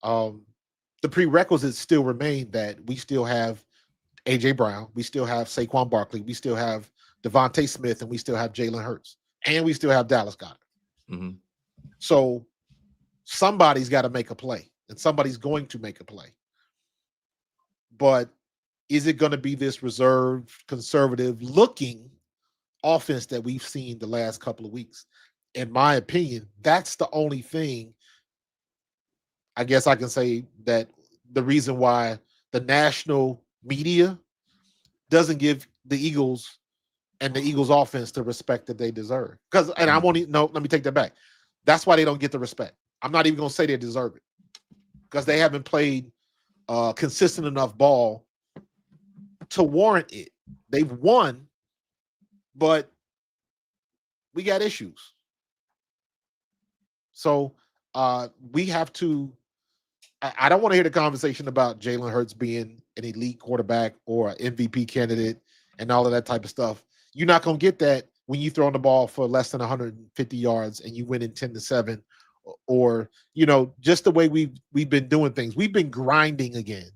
the prerequisites still remain that we still have AJ Brown, we still have Saquon Barkley, we still have Devontae Smith, and we still have Jalen Hurts, and we still have Dallas Goedert. Mm-hmm. So somebody's got to make a play, and somebody's going to make a play. But is it going to be this reserved, conservative-looking offense that we've seen the last couple of weeks? In my opinion, that's the only thing I guess I can say that the reason why the national media doesn't give the Eagles and the Eagles offense the respect that they deserve. And I won't even, no, let me take that back. That's why they don't get the respect. I'm not even going to say they deserve it, because they haven't played consistent enough ball to warrant it. They've won, but we got issues. So we have to. I don't want to hear the conversation about Jalen Hurts being an elite quarterback or an MVP candidate and all of that type of stuff. You're not going to get that when you throw the ball for less than 150 yards and you win in 10-7, or just the way we've been doing things. We've been grinding again,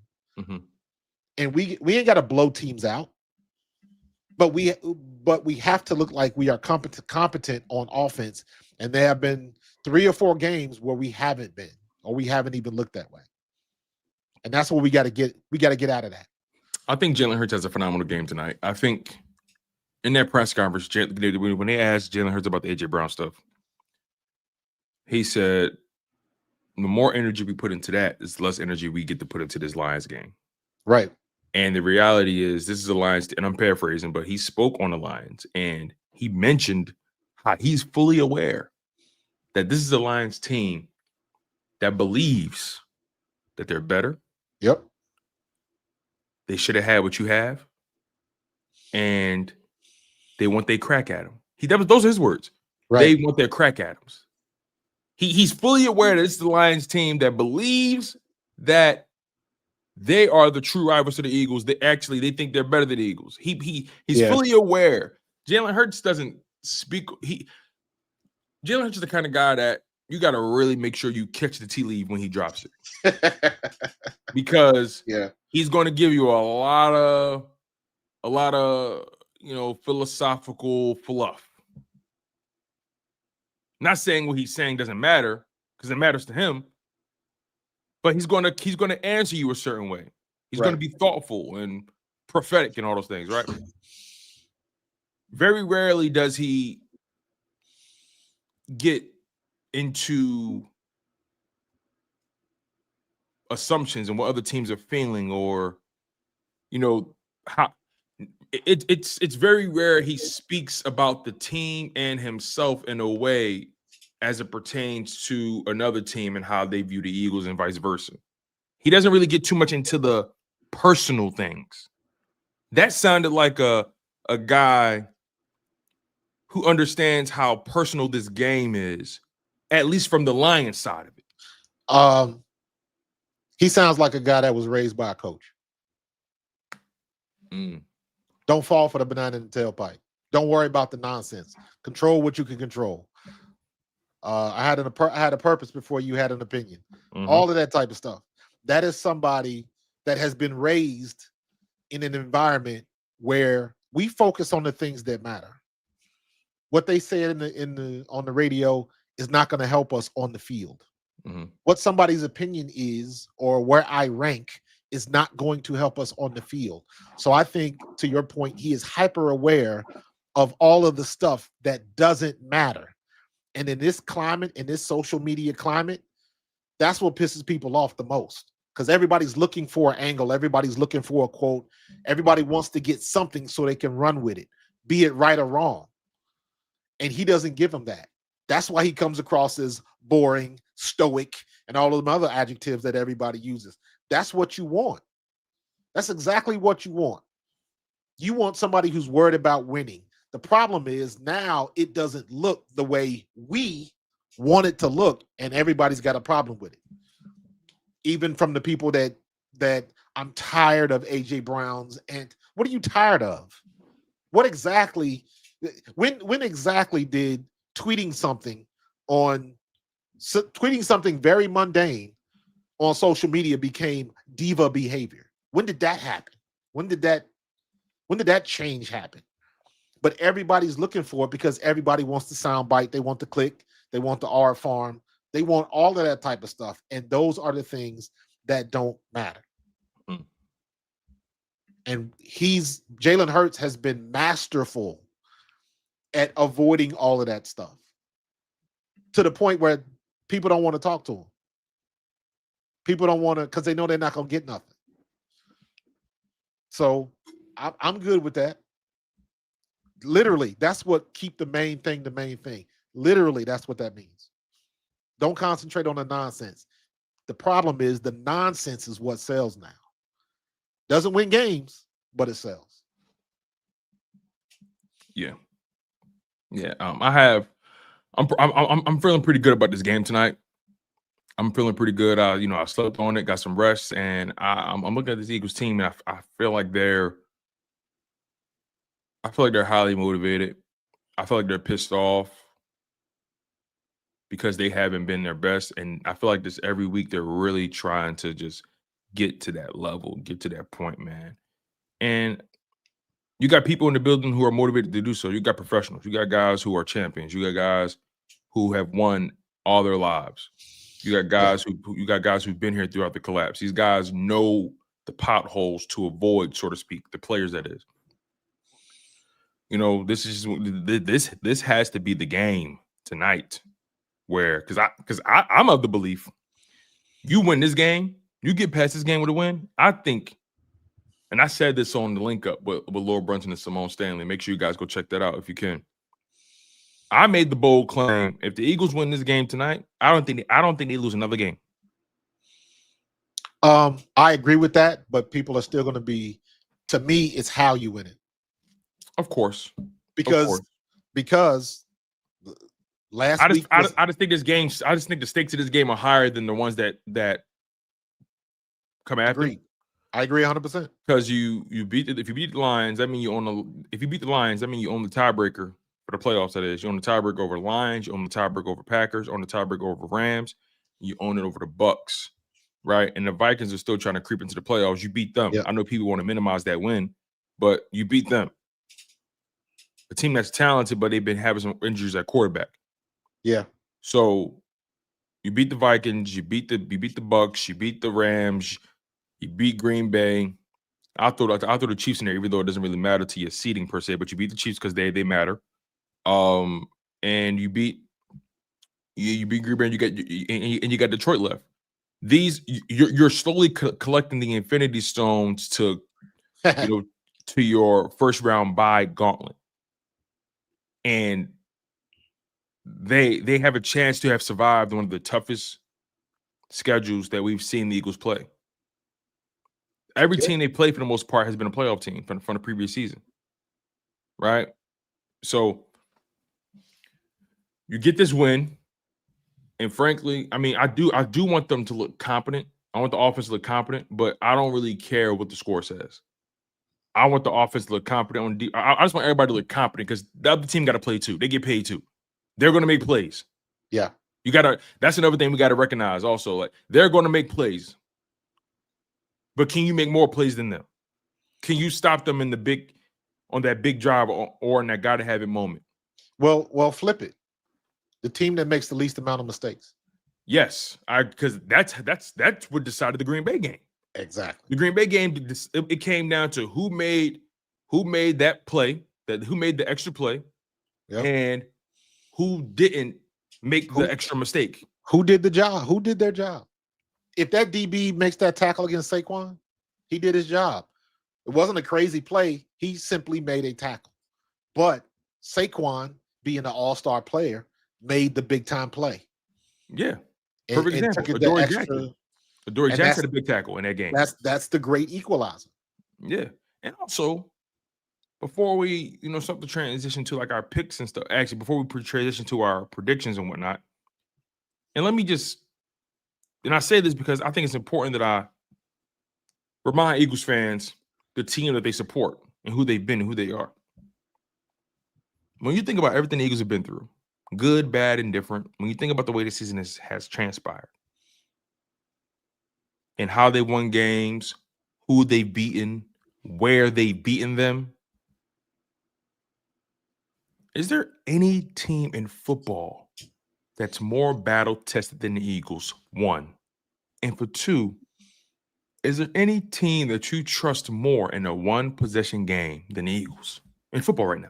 and we ain't got to blow teams out, but we have to look like we are competent on offense. And there have been 3 or 4 games where we haven't been, or we haven't even looked that way. And that's what we got to get. We got to get out of that. I think Jalen Hurts has a phenomenal game tonight. I think in that press conference, when they asked Jalen Hurts about the AJ Brown stuff, he said, the more energy we put into that, is less energy we get to put into this Lions game. Right. And the reality is, this is a Lions, and I'm paraphrasing, but he spoke on the Lions, and he mentioned how he's fully aware that this is a Lions team that believes that they're better. Yep. They should have had what you have, and they want their crack at him. Those are his words. Right. They want their crack at him. He's fully aware that it's the Lions team that believes that they are the true rivals to the Eagles. They think they're better than the Eagles. He's fully aware. Jalen Hurts doesn't speak. Jalen Hurts is the kind of guy that you got to really make sure you catch the tea leaf when he drops it, because he's going to give you a lot of philosophical fluff. Not saying what he's saying doesn't matter, because it matters to him, but he's going to answer you a certain way. He's going to be thoughtful and prophetic and all those things, right? Very rarely does he get into assumptions and what other teams are feeling, or how it's very rare he speaks about the team and himself in a way as it pertains to another team and how they view the Eagles and vice versa. He doesn't really get too much into the personal things. That sounded like a guy who understands how personal this game is, at least from the Lions side of it. He sounds like a guy that was raised by a coach. Don't fall for the banana in the tailpipe. Don't worry about the nonsense. Control what you can control. I had a purpose before you had an opinion. All of that type of stuff. That is somebody that has been raised in an environment where we focus on the things that matter. What they said on the radio is not going to help us on the field. What somebody's opinion is, or where I rank, is not going to help us on the field. So I think, to your point, he is hyper aware of all of the stuff that doesn't matter. And in this climate, in this social media climate, that's what pisses people off the most. because everybody's looking for an angle. Everybody's looking for a quote. Everybody wants to get something so they can run with it, be it right or wrong. And he doesn't give them that. That's why he comes across as boring, stoic, and all of them other adjectives that everybody uses. That's what you want. That's exactly what you want. You want somebody who's worried about winning. The problem is now it doesn't look the way we want it to look, and everybody's got a problem with it. Even from the people that I'm tired of AJ Brown's. And what are you tired of? What exactly? When exactly did tweeting something very mundane on social media became diva behavior? When did that happen? When did that change happen? But everybody's looking for it because everybody wants the sound bite. They want the click. They want the R farm. They want all of that type of stuff. And those are the things that don't matter. Mm. And Jalen Hurts has been masterful at avoiding all of that stuff to the point where people don't want to talk to him. People don't want to, because they know they're not going to get nothing. So I'm good with that. Literally, that's what keep the main thing the main thing. Literally, that's what that means. Don't concentrate on the nonsense. The problem is the nonsense is what sells now. Doesn't win games, but it sells. Yeah. Yeah. I'm feeling pretty good about this game tonight. I'm feeling pretty good. I slept on it, got some rest, and I'm looking at this Eagles team, and I feel like they're highly motivated. I feel like they're pissed off because they haven't been their best. And I feel like this every week they're really trying to just get to that level, get to that point, man. And you got people in the building who are motivated to do so. You got professionals. You got guys who are champions. You got guys who have won all their lives. You got guys who've been here throughout the collapse. These guys know the potholes to avoid, so to speak, the players that is. This has to be the game tonight. Because I'm of the belief you win this game, you get past this game with a win. I think, and I said this on the link up with Laura Brunson and Simone Stanley. Make sure you guys go check that out if you can. I made the bold claim: if the Eagles win this game tonight, I don't think they lose another game. I agree with that, but people are still going to be. To me, it's how you win it. Of course, because last week I just think this game. I just think the stakes of this game are higher than the ones that come after. I agree 100%. Because if you beat the Lions, that means you own the tiebreaker for the playoffs. That is, you own the tiebreaker over the Lions, you own the tiebreaker over Packers, you own the tiebreaker over Rams, you own it over the Bucks, right? And the Vikings are still trying to creep into the playoffs. You beat them. Yep. I know people want to minimize that win, but you beat them. A team that's talented, but they've been having some injuries at quarterback. Yeah. So you beat the Vikings, you beat the Bucks, you beat the Rams, you beat Green Bay. I'll throw the Chiefs in there, even though it doesn't really matter to your seeding per se, but you beat the Chiefs because they matter. And you beat Green Bay, and you got Detroit left. You're slowly collecting the Infinity Stones to to your first round bye gauntlet. And they have a chance to have survived one of the toughest schedules that we've seen the Eagles play. Every team they play for the most part has been a playoff team from the previous season, right? So you get this win, and frankly, I mean, I do want them to look competent. I want the offense to look competent, but I don't really care what the score says. I want the offense to look competent. I just want everybody to look competent because the other team got to play too. They get paid too. They're going to make plays. Yeah. That's another thing we got to recognize also. Like, they're going to make plays. But can you make more plays than them? Can you stop them on that big drive or in that gotta have it moment? Well, flip it. The team that makes the least amount of mistakes. Yes, because that's what decided the Green Bay game. Exactly. The Green Bay game, it came down to who made that play, who made the extra play, and who didn't make the extra mistake. Who did the job? Who did their job? if that DB makes that tackle against Saquon, he did his job. It wasn't a crazy play. He simply made a tackle. But Saquon, being an all-star player, made the big-time play. Yeah. And Perfect example. took it the Adoree extra. Jackson. Adoree and Jackson had a big tackle in that game. That's the great equalizer. Yeah. And also, before we, start to transition to like our picks and stuff, actually, before we transition to our predictions and whatnot, and let me and I say this because I think it's important that I remind Eagles fans the team that they support and who they've been and who they are. When you think about everything the Eagles have been through, good, bad, and different, when you think about the way the season has transpired and how they won games, who they've beaten, where they've beaten them, is there any team in football that's more battle tested than the Eagles? One. And for two, is there any team that you trust more in a one possession game than the Eagles in football right now?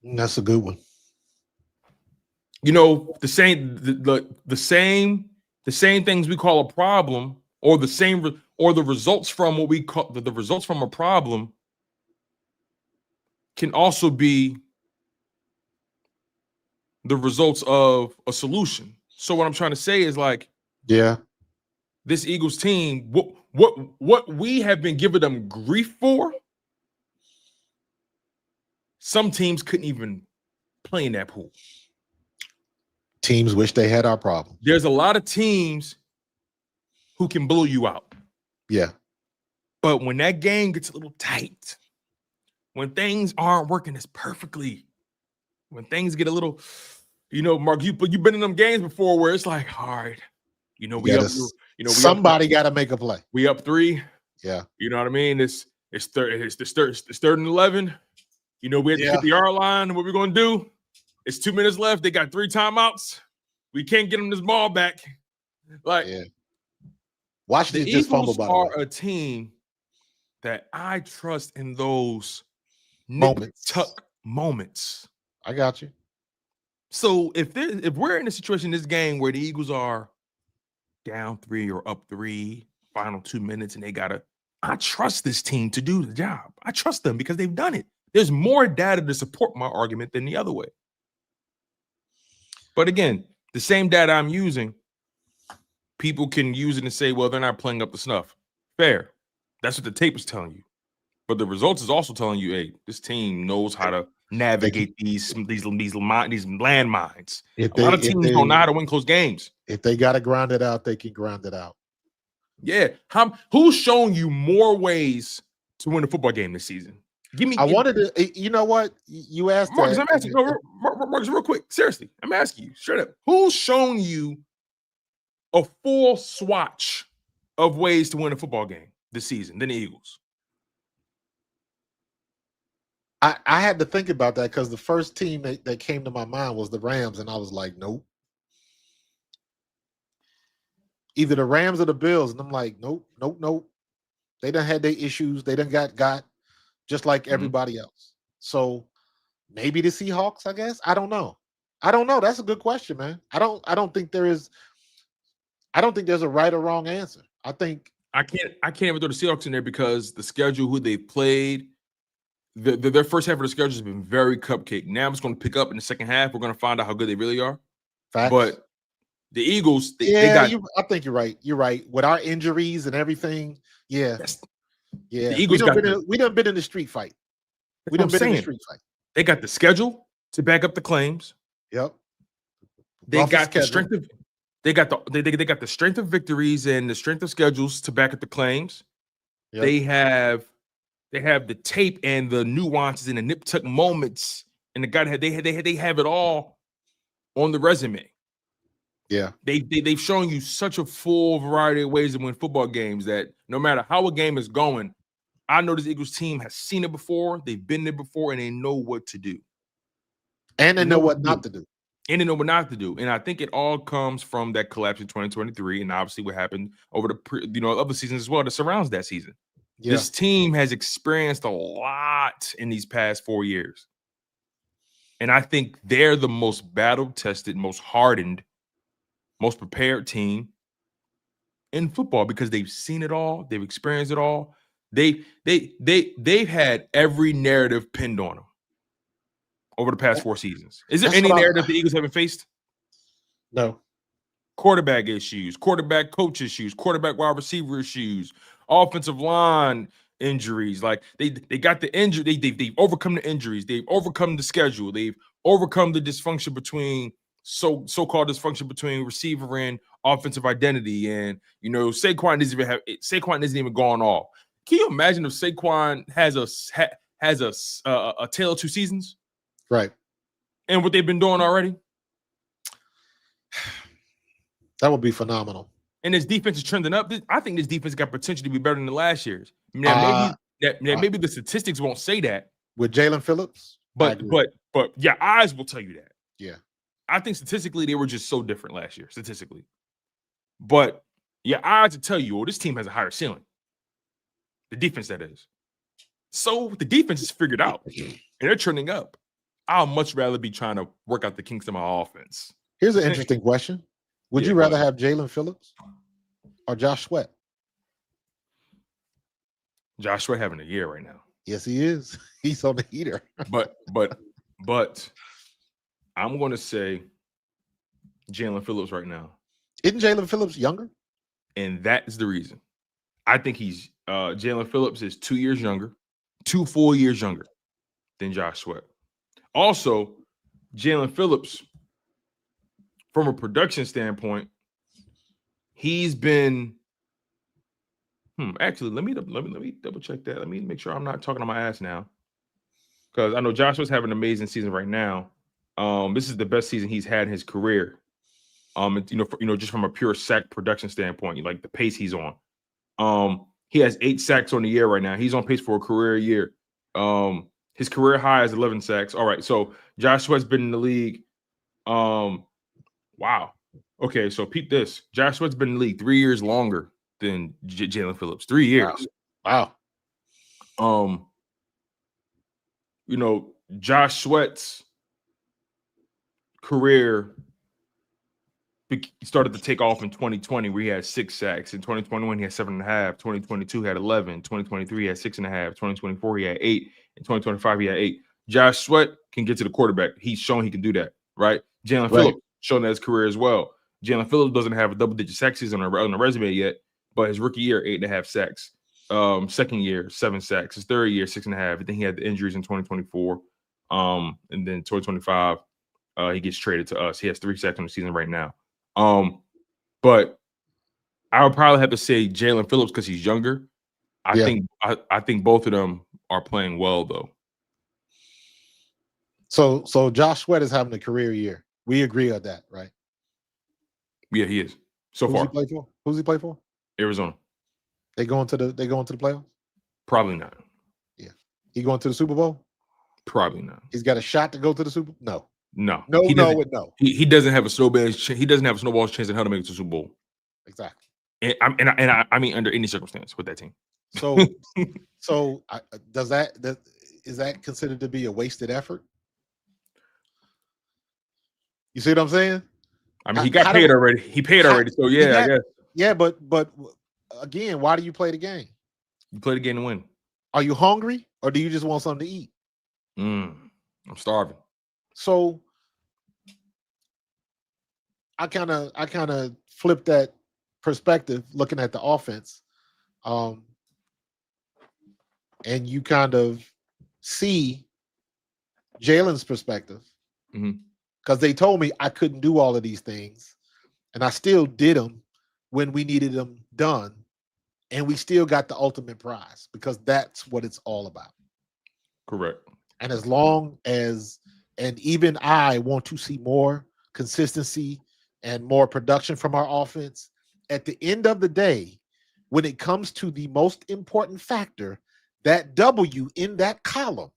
That's a good one. The same things we call a problem, or the results from what we call the results from a problem can also be the results of a solution. So what I'm trying to say is this Eagles team, what we have been giving them grief for, some teams couldn't even play in that pool. Teams wish they had our problem. There's a lot of teams who can blow you out. Yeah. But when that game gets a little tight, when things aren't working as perfectly, when things get a little, Mark, you've been in them games before where it's like, all right, somebody got to make a play. We up 3. Yeah. You know what I mean? It's third and 11. We had to hit the yard line. What we're going to do? It's 2 minutes left. They got 3 timeouts. We can't get them this ball back. Washington just fumbled. The Eagles are a team that I trust in those moments. I got you. So if we're in a situation in this game where the Eagles are down 3 or up 3, final 2 minutes, and I trust this team to do the job. I trust them because they've done it. There's more data to support my argument than the other way. But again, the same data I'm using, people can use it and say, well, they're not playing up to snuff. Fair. That's what the tape is telling you. But the results is also telling you, hey, this team knows how to navigate these landmines. A lot of teams don't know how to win close games. If they got to grind it out, they can grind it out. Yeah. Who's showing you more ways to win a football game this season? Wanted to, you know what? You asked Marcus, that. I'm asking you, Marcus, real quick. Seriously, I'm asking you straight up. Who's shown you a full swatch of ways to win a football game this season than the Eagles? I had to think about that because the first team that came to my mind was the Rams, and I was like, nope. Either the Rams or the Bills, and I'm like, nope. They done had their issues. They done got just like everybody else. So maybe the Seahawks, I guess. I don't know. That's a good question, man. I don't think there's a right or wrong answer. I can't even throw the Seahawks in there because the schedule, who they played, their first half of the schedule has been very cupcake. Now it's going to pick up in the second half. We're going to find out how good they really are. Facts. But the Eagles, I think you're right. You're right. With our injuries and everything, yeah. The Eagles we done been in the street fight. We done been in the street fight. They got the schedule to back up the claims. Yep. They got the strength of they got the strength of victories and the strength of schedules to back up the claims. Yep. They have the tape and the nuances and the nip tuck moments, and they have it all on the resume. Yeah, they've shown you such a full variety of ways to win football games that no matter how a game is going, I know this Eagles team has seen it before, they've been there before, and they know what to do. And they know what not to do. And they know what not to do. And I think it all comes from that collapse in 2023, and obviously what happened over the other seasons as well that surrounds that season. Yeah. This team has experienced a lot in these past 4 years. And I think they're the most battle-tested, most hardened most prepared team in football because they've seen it all, they've experienced it all. They've had every narrative pinned on them over the past 4 seasons. Is there That's any what narrative the Eagles haven't faced? No. Quarterback issues, quarterback coach issues, quarterback wide receiver issues, offensive line injuries. Like they got the injury. They've overcome the injuries. They've overcome the schedule. They've overcome the dysfunction between so-called dysfunction between receiver and offensive identity. And Saquon isn't even gone off. Can you imagine if Saquon has a tale of 2 seasons? Right. And what they've been doing already? That would be phenomenal. And this defense is trending up. I think this defense got potential to be better than the last year's. Now, maybe the statistics won't say that with Jalen Phillips, but your eyes will tell you that. Yeah, I think statistically they were just so different last year, statistically. But your eyes will tell you, oh, this team has a higher ceiling. The defense, that is. So the defense is figured out, and they're trending up. I'll much rather be trying to work out the kinks of my offense. Here's an interesting question. Would you rather have Jalen Phillips or Josh Sweat? Josh Sweat having a year right now. Yes, he is. He's on the heater. but I'm going to say Jalen Phillips right now. Isn't Jalen Phillips younger? And that is the reason. I think he's Jalen Phillips is 2 years younger, 2 full years younger than Josh Sweat. Also, Jalen Phillips, from a production standpoint, he's been. Actually, let me double check that. Let me make sure I'm not talking on my ass now, because I know Joshua's having an amazing season right now. This is the best season he's had in his career. Just from a pure sack production standpoint, like the pace he's on. He has 8 sacks on the year right now. He's on pace for a career year. His career high is 11 sacks. All right, so Joshua's been in the league. Wow. Okay, so peep this. Josh Sweat's been in the league 3 years longer than Jalen Phillips. 3 years. Wow. Josh Sweat's career started to take off in 2020, where he had 6 sacks. In 2021, he had 7.5. 2022 had 11. 2023 he had 6.5. 2024 he had 8. In 2025 he had 8. Josh Sweat can get to the quarterback. He's shown he can do that, right? Jalen Phillips shown that his career as well. Jalen Phillips doesn't have a double-digit sack season on the resume yet, but his rookie year, 8.5 sacks. Second year, 7 sacks. His third year, 6.5. I think he had the injuries in 2024. And then 2025, he gets traded to us. He has 3 sacks on the season right now. But I would probably have to say Jalen Phillips because he's younger. I think both of them are playing well though. So Josh Sweat is having a career year. We agree on that, right? Yeah, he is. So far. Who's he play for? Arizona. They going to the playoffs? Probably not. Yeah. He going to the Super Bowl? Probably not. He's got a shot to go to the Super Bowl? No. No. He doesn't have a snowball's chance in hell to make it to the Super Bowl. Exactly. And I mean under any circumstance with that team. So is that considered to be a wasted effort? You see what I'm saying? I mean, he got paid already. He paid already. So yeah, I guess. Yeah, but again, why do you play the game? You play the game to win. Are you hungry or do you just want something to eat? I'm starving. So I kind of flip that perspective looking at the offense. And you kind of see Jalen's perspective. Mm-hmm. Because they told me I couldn't do all of these things, and I still did them when we needed them done, and we still got the ultimate prize because that's what it's all about. Correct. And as long as, and even I want to see more consistency and more production from our offense, at the end of the day, when it comes to the most important factor, that W in that column,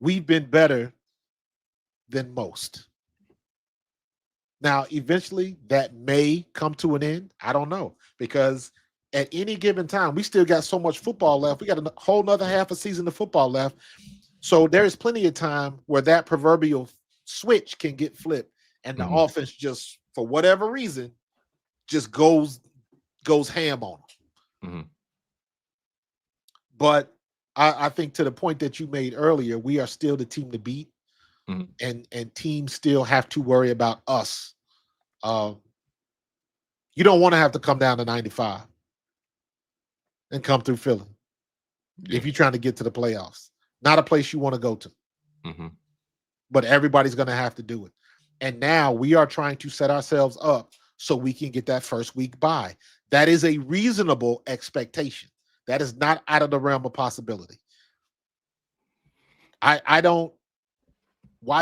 we've been better than most. Now, eventually that may come to an end. I don't know, because at any given time, we still got so much football left. We got a whole nother half a season of football left. So there is plenty of time where that proverbial switch can get flipped and the offense just, for whatever reason, just goes ham on them. But I think to the point that you made earlier, we are still the team to beat, and teams still have to worry about us. You don't want to have to come down to 95 and come through Philly if you're trying to get to the playoffs. Not a place you want to go to. But everybody's going to have to do it. And now we are trying to set ourselves up so we can get that first week bye. That is a reasonable expectation. That is not out of the realm of possibility. Why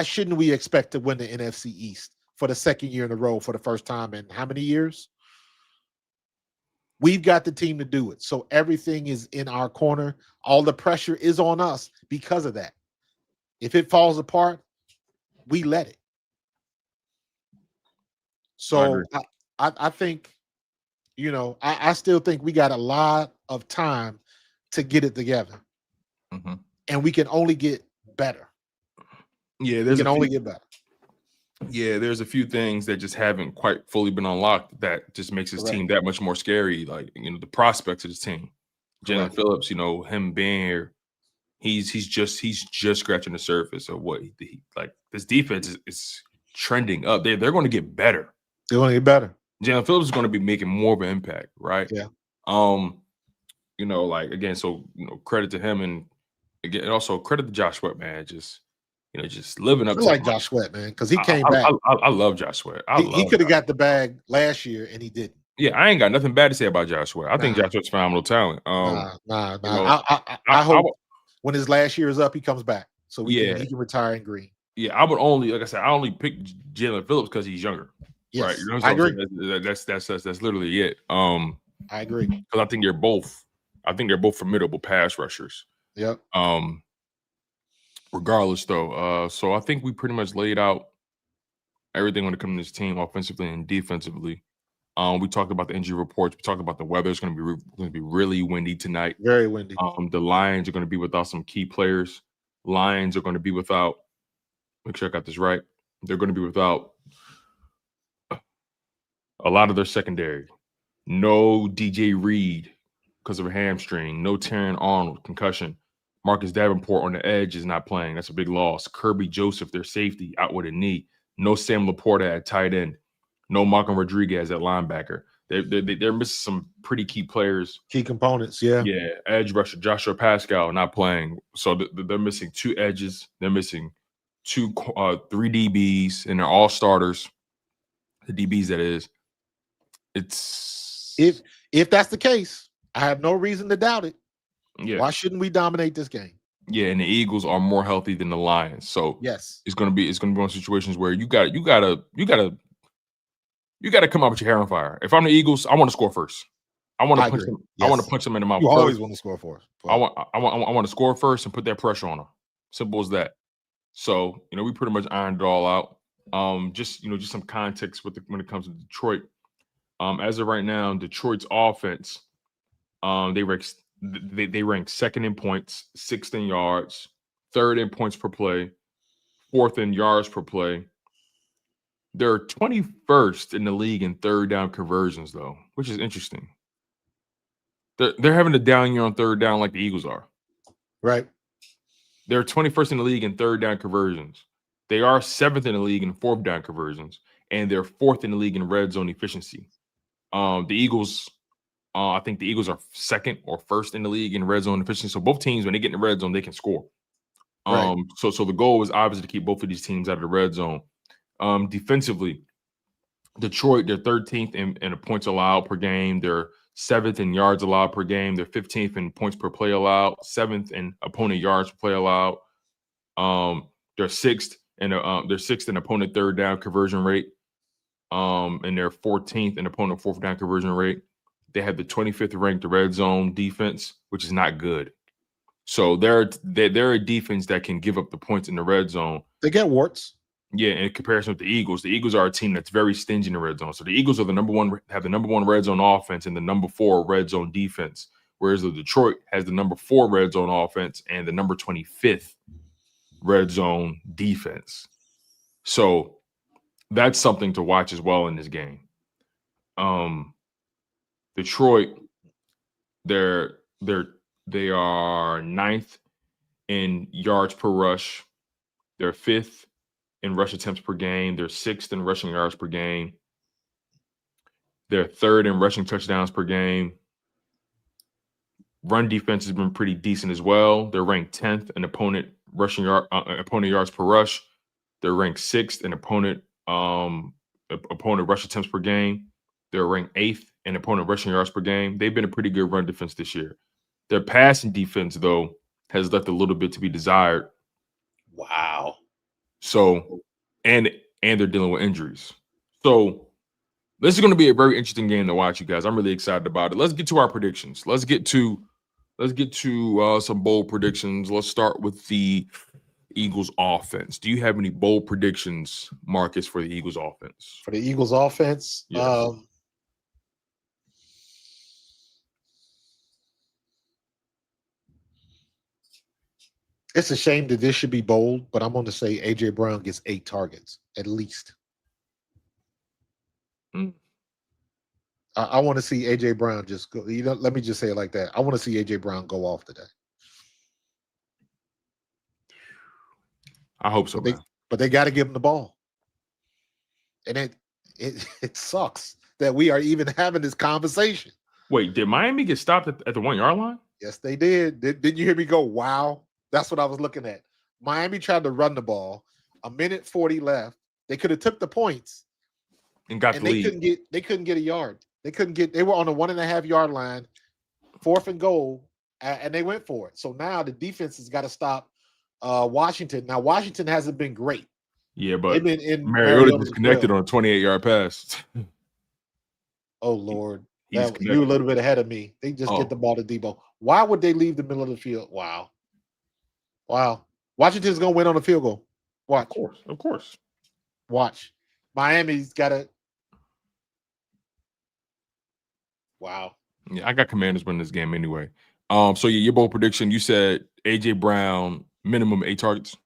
shouldn't we expect to win the NFC East for the second year in a row for the first time in how many years? We've got the team to do it. So everything is in our corner. All the pressure is on us because of that. If it falls apart, we let it. So I think, I still think we got a lot of time to get it together. And we can only get better. Yeah, only get better. Yeah, there's a few things that just haven't quite fully been unlocked that just makes his team that much more scary. Like, the prospects of his team. Jalen Phillips, him being here, he's just scratching the surface of what he like. This defense is trending up. They're going to get better. They're going to get better. Jalen Phillips is going to be making more of an impact, right? Yeah. Again, so credit to him, and again, also credit to Josh Sweat, man. Just living up to like Josh Sweat, man, because he came back. I love Josh Sweat. He could have got the bag last year, and he didn't. Yeah, I ain't got nothing bad to say about Josh Sweat. I think Josh Sweat's phenomenal talent. I hope when his last year is up, he comes back so he can retire in green. Yeah, I would only, like I said, I only pick Jalen Phillips because he's younger. Yes, right? You know what I I'm agree. saying? That's literally it. I agree because I think they're both formidable pass rushers. Yep. Regardless, though, so I think we pretty much laid out everything when it comes to this team, offensively and defensively. We talked about the injury reports. We talked about the weather. It's going to be really windy tonight. Very windy. The Lions are going to be without some key players. Lions are going to be without. Make sure I got this right. They're going to be without a lot of their secondary. No DJ Reed because of a hamstring. No Terran Arnold concussion. Marcus Davenport on the edge is not playing. That's a big loss. Kirby Joseph, their safety, out with a knee. No Sam Laporta at tight end. No Malcolm Rodriguez at linebacker. They're missing some pretty key players. Key components, yeah. Yeah, edge rusher Joshua Pascal not playing. So they're missing two edges. They're missing three DBs, and they're all starters. The DBs, that is. It's if that's the case, I have no reason to doubt it. Yeah. Why shouldn't we dominate this game? Yeah, and the Eagles are more healthy than the Lions. So yes, it's gonna be one of situations where you gotta come out with your hair on fire. If I'm the Eagles, I want to score first. I want to punch them. Yes. I want to punch them in the mouth. You first. Always want to score first. I want to score first and put that pressure on them. Simple as that. So we pretty much ironed it all out. Just some context when it comes to Detroit. As of right now, Detroit's offense, they rank second in points, sixth in yards, third in points per play, fourth in yards per play. They're 21st in the league in third down conversions, though, which is interesting. They're having a down year on third down like the Eagles are. Right. They're 21st in the league in third down conversions. They are 7th in the league in fourth down conversions, and they're 4th in the league in red zone efficiency. The Eagles, I think the Eagles are 2nd or 1st in the league in red zone efficiency. So both teams, when they get in the red zone, they can score. Right. So the goal is obviously to keep both of these teams out of the red zone. Defensively, Detroit, they're 13th in points allowed per game. They're 7th in yards allowed per game. They're 15th in points per play allowed. 7th in opponent yards per play allowed. They're 6th in opponent third down conversion rate. And they're 14th in opponent fourth down conversion rate. They have the 25th ranked red zone defense, which is not good. So they're a defense that can give up the points in the red zone. They get warts. Yeah, in comparison with the Eagles are a team that's very stingy in the red zone. So the Eagles are the number one red zone offense and the number 4 red zone defense, whereas the Detroit has the number 4 red zone offense and the number 25th red zone defense. So That's something to watch as well in this game. Detroit, they are 9th in yards per rush. They're 5th in rush attempts per game. They're 6th in rushing yards per game. They're 3rd in rushing touchdowns per game. Run defense has been pretty decent as well. They're ranked 10th in opponent yards per rush. They're ranked 6th in opponent rush attempts per game. They're ranked 8th in opponent rushing yards per game. They've been a pretty good run defense this year. Their passing defense, though, has left a little bit to be desired. Wow. So, and they're dealing with injuries. So, this is going to be a very interesting game to watch, you guys. I'm really excited about it. Let's get to our predictions. Let's get to some bold predictions. Let's start with the Eagles offense. Do you have any bold predictions, Marcus, for the Eagles offense? For the Eagles offense, Yes. It's a shame that this should be bold, but I'm going to say A.J. Brown gets 8 targets at least. I want to see A.J. Brown just go. Let me just say it like that. I want to see A.J. Brown go off today. I hope so. But they got to give him the ball. And it sucks that we are even having this conversation. Wait, did Miami get stopped at the 1 yard line? Yes, they did. Didn't you hear me go, wow? That's what I was looking at. Miami tried to run the ball. 1:40 left. They could have took the points and got the lead. They couldn't get a yard. They were on the 1.5 yard line, 4th and goal, and they went for it. So now the defense has got to stop Washington. Now, Washington hasn't been great. Yeah, but they've been in Mariota disconnected on a 28-yard pass. Oh, Lord. You're a little bit ahead of me. They just get the ball to Debo. Why would they leave the middle of the field? Wow. Washington's going to win on the field goal. Watch. Of course. Watch. Miami's got to. Wow. Yeah, I got Commanders winning this game anyway. So your bold prediction, you said A.J. Brown, minimum 8 targets.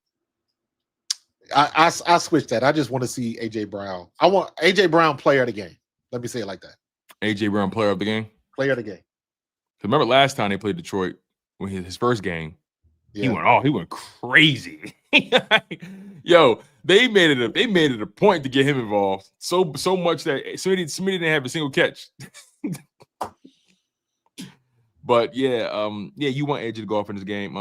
I switched that. I just want to see A.J. Brown. I want A.J. Brown player of the game. Let me say it like that. A.J. Brown player of the game? Player of the game. Remember last time they played Detroit, when his first game, he went crazy. Yo, they made it a point to get him involved. So much that somebody didn't have a single catch. But yeah, you want AJ to go off in this game.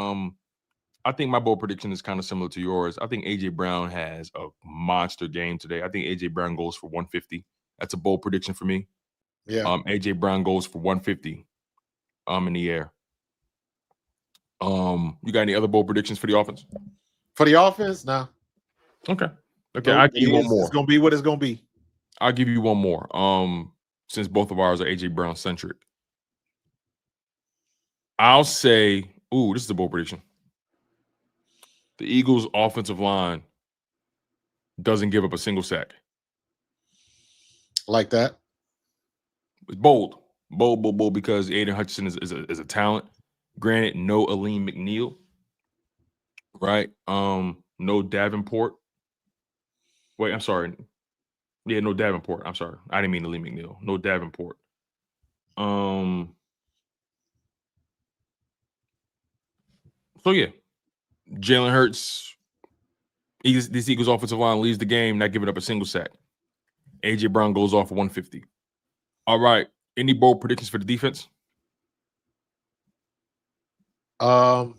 I think my bold prediction is kind of similar to yours. I think AJ Brown has a monster game today. I think AJ Brown goes for 150. That's a bold prediction for me. Yeah. AJ Brown goes for 150 in the air. You got any other bold predictions for the offense? For the offense? No. Okay. I'll give you one more. It's gonna be what it's gonna be. I'll give you one more. Since both of ours are AJ Brown centric. I'll say, this is a bold prediction. The Eagles' offensive line doesn't give up a single sack. Like that? It's bold, because Aiden Hutchinson is a talent. Granted, no Aleem McNeil, right? No Davenport. Wait, I'm sorry. Yeah, no Davenport. I'm sorry. I didn't mean Aleem McNeil. No Davenport. So yeah, Jalen Hurts. This Eagles offensive line leads the game, not giving up a single sack. AJ Brown goes off for 150. All right. Any bold predictions for the defense? I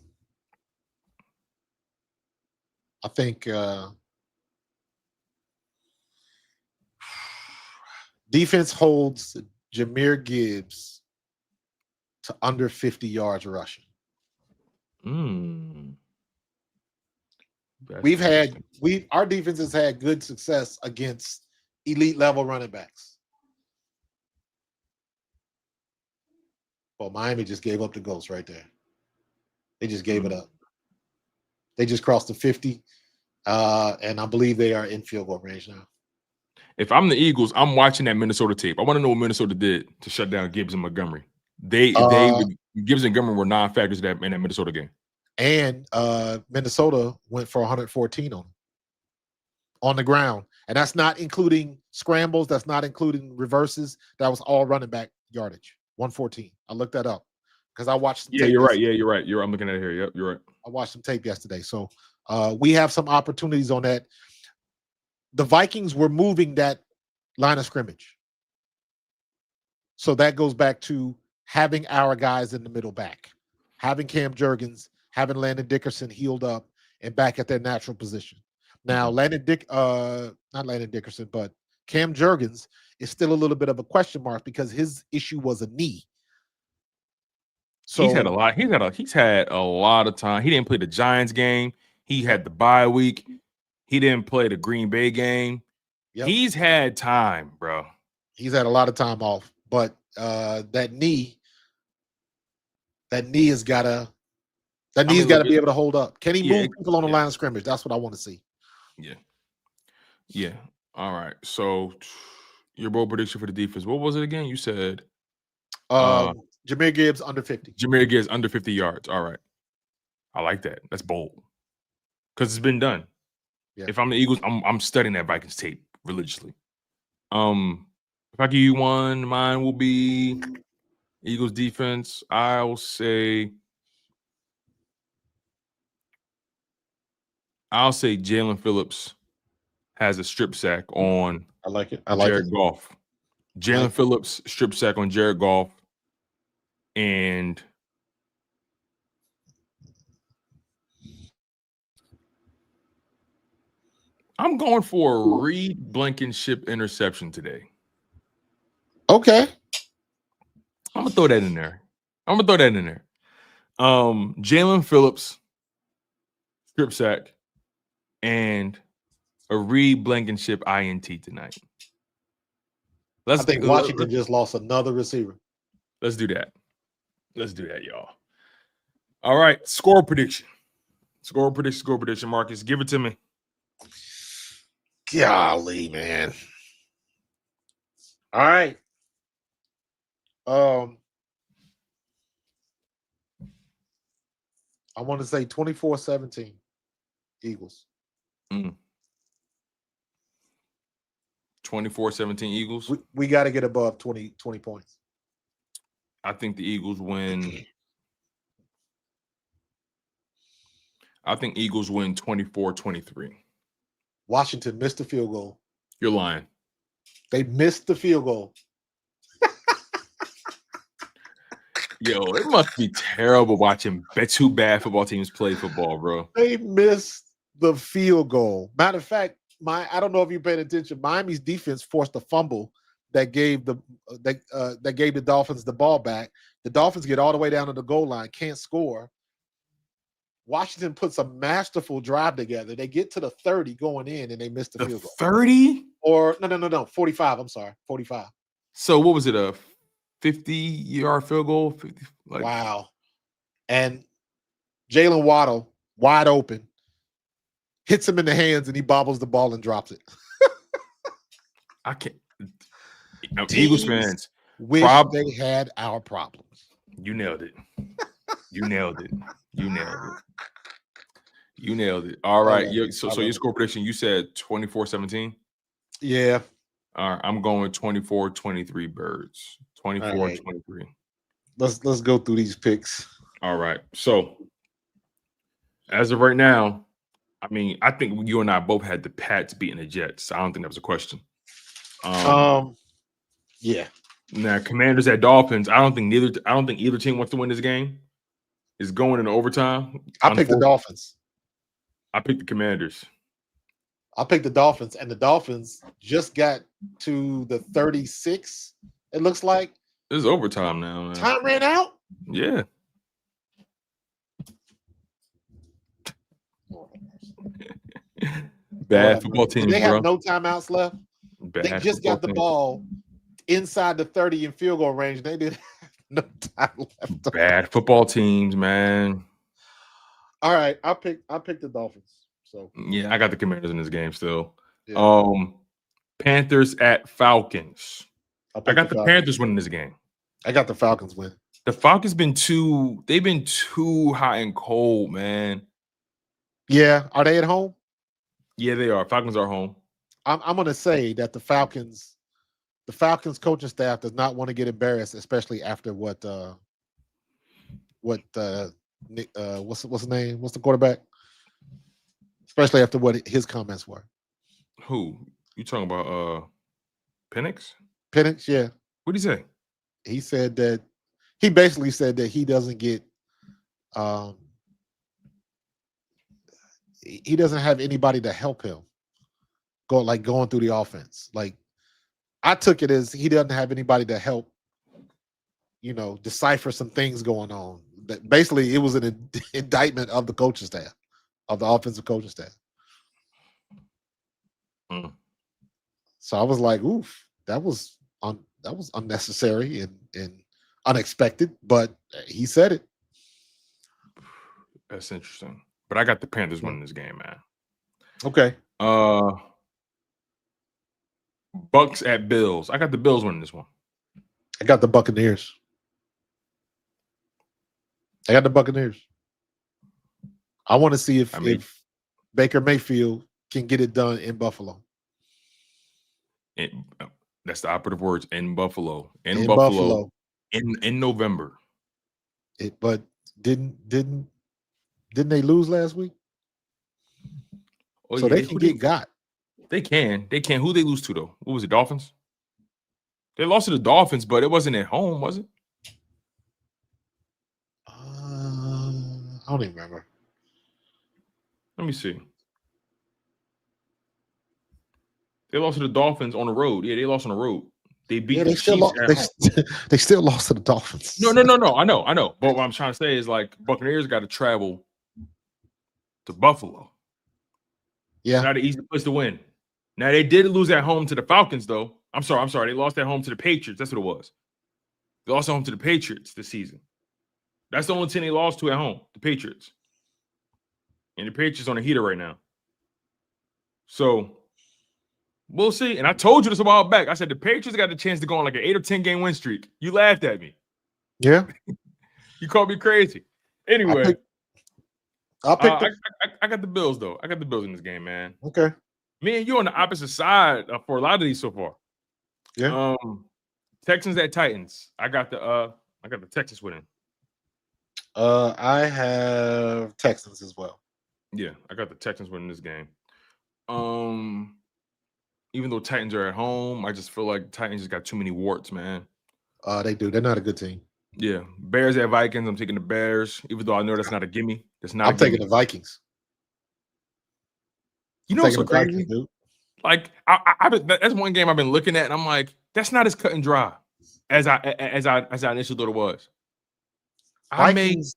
think defense holds Jahmyr Gibbs to under 50 yards rushing. Our defense has had good success against elite level running backs. Well, Miami just gave up the ghost right there. They just gave it up. They just crossed the 50, and I believe they are in field goal range now. If I'm the Eagles, I'm watching that Minnesota tape. I want to know what Minnesota did to shut down Gibbs and Montgomery. Gibbs and Montgomery were non-factors in that Minnesota game. And Minnesota went for 114 on the ground. And that's not including scrambles. That's not including reverses. That was all running back yardage. 114. I looked that up because I watched. Yeah, you're right. Yeah, you're right. I'm looking at it here. Yep, you're right. I watched some tape yesterday. So we have some opportunities on that. The Vikings were moving that line of scrimmage. So that goes back to having our guys in the middle back, having Cam Jurgens, having Landon Dickerson healed up and back at their natural position. Now, not Landon Dickerson, but Cam Jurgens is still a little bit of a question mark because his issue was a knee. So he's had a lot. He's had a lot of time. He didn't play the Giants game. He had the bye week. He didn't play the Green Bay game. Yep. He's had time, bro. He's had a lot of time off, but that knee has got to be able to hold up. Can he move people on the line of scrimmage? That's what I want to see. Yeah. Yeah. All right. So your bold prediction for the defense. What was it again? You said Jahmyr Gibbs under 50. Jahmyr Gibbs under 50 yards. All right. I like that. That's bold. Because it's been done. Yeah. If I'm the Eagles, I'm studying that Vikings tape religiously. If I give you one, mine will be Eagles defense. I'll say Jalen Phillips has a strip sack on Jared Goff. Jalen Phillips strip sack on Jared Goff. And I'm going for a Reed Blankenship interception today. Okay. I'm gonna throw that in there. Jalen Phillips strip sack and a Reed Blankenship INT tonight. I think Washington just lost another receiver. Let's do that. Y'all. All right, score prediction. Marcus, give it to me. Golly, man. All right. I want to say 24-17 Eagles. 24-17 Eagles. We got to get above 20 points. I think the Eagles win. I think Eagles win 24-23. Washington missed the field goal. You're lying. They missed the field goal. Yo, it must be terrible watching two bad football teams play football, bro. They missed the field goal. Matter of fact, I don't know if you paid attention. Miami's defense forced a fumble that gave the Dolphins the ball back. The Dolphins get all the way down to the goal line, can't score. Washington puts a masterful drive together. They get to the 30 going in, and they miss the field goal. 30? Or no, 45. I'm sorry, 45. So what was it, a 50-yard field goal? 50, wow. And Jalen Waddle, wide open, hits him in the hands, and he bobbles the ball and drops it. I can't. Eagles fans wish they had our problems. You nailed it. You nailed it. All right. So your score prediction, you said 24-17? Yeah. All right. I'm going 24-23 Birds. 24-23. Let's go through these picks. All right. So as of right now, I mean, I think you and I both had the Pats beating the Jets. I don't think that was a question. Yeah. Now, Commanders at Dolphins. I don't think either team wants to win this game. It's going into overtime. I picked the Dolphins. I picked the Commanders. I picked the Dolphins, and the Dolphins just got to the 36. It looks like it's overtime now, man. Time ran out. Yeah. Bad football teams. They have no timeouts left. They just got the ball inside the 30 in field goal range. They didn't have no time left. Bad football teams, man. All right, I picked the Dolphins. So yeah, I got the Commanders in this game still. Yeah. Panthers at Falcons. I got the Panthers winning this game. I got the Falcons win. The Falcons they've been too hot and cold, man. Yeah. Are they at home? Yeah, they are. Falcons are home. I'm going to say that the Falcons coaching staff does not want to get embarrassed, especially after what's his name? What's the quarterback? Especially after what his comments were. Who you talking about? Penix? Penix, yeah. What did he say? He said that he basically said that he doesn't get he doesn't have anybody to help him going through the offense. Like, I took it as he doesn't have anybody to help, decipher some things going on. That basically it was an indictment of the coaching staff, of the offensive coaching staff. Mm. So I was like, oof, that was unnecessary and unexpected, but he said it. That's interesting. But I got the Panthers winning this game, man. Okay. Bucks at Bills. I got the Bills winning this one. I got the Buccaneers. I want to see if Baker Mayfield can get it done in Buffalo. That's the operative words, in Buffalo. In Buffalo. In November. But didn't they lose last week? Oh, so yeah, they can get got. They can. Who they lose to, though? What was it, Dolphins? They lost to the Dolphins, but it wasn't at home, was it? I don't even remember. Let me see. They lost to the Dolphins on the road. Yeah, they lost on the road. They beat the Chiefs at home. They still lost to the Dolphins. No. I know. But what I'm trying to say is, like, Buccaneers got to travel to Buffalo. Yeah. It's not an easy place to win. Now, they did lose at home to the Falcons, though. I'm sorry. They lost at home to the Patriots. That's what it was. They lost at home to the Patriots this season. That's the only team they lost to at home, the Patriots. And the Patriots on a heater right now. So, we'll see. And I told you this a while back. I said the Patriots got the chance to go on like an 8 or 10 game win streak. You laughed at me. Yeah. You called me crazy. Anyway. I got the Bills, though. I got the Bills in this game, man. Okay. Me and you on the opposite side for a lot of these so far. Yeah. Texans at Titans. I got the Texans winning. I have Texans as well. Yeah, I got the Texans winning this game. Even though Titans are at home, I just feel like Titans just got too many warts, man. They do. They're not a good team. Yeah. Bears at Vikings. I'm taking the Bears, even though I know that's not a gimme. I'm taking the Vikings. You know what's so crazy? Dude. Like, that's one game I've been looking at, and I'm like, that's not as cut and dry as I initially thought it was. Vikings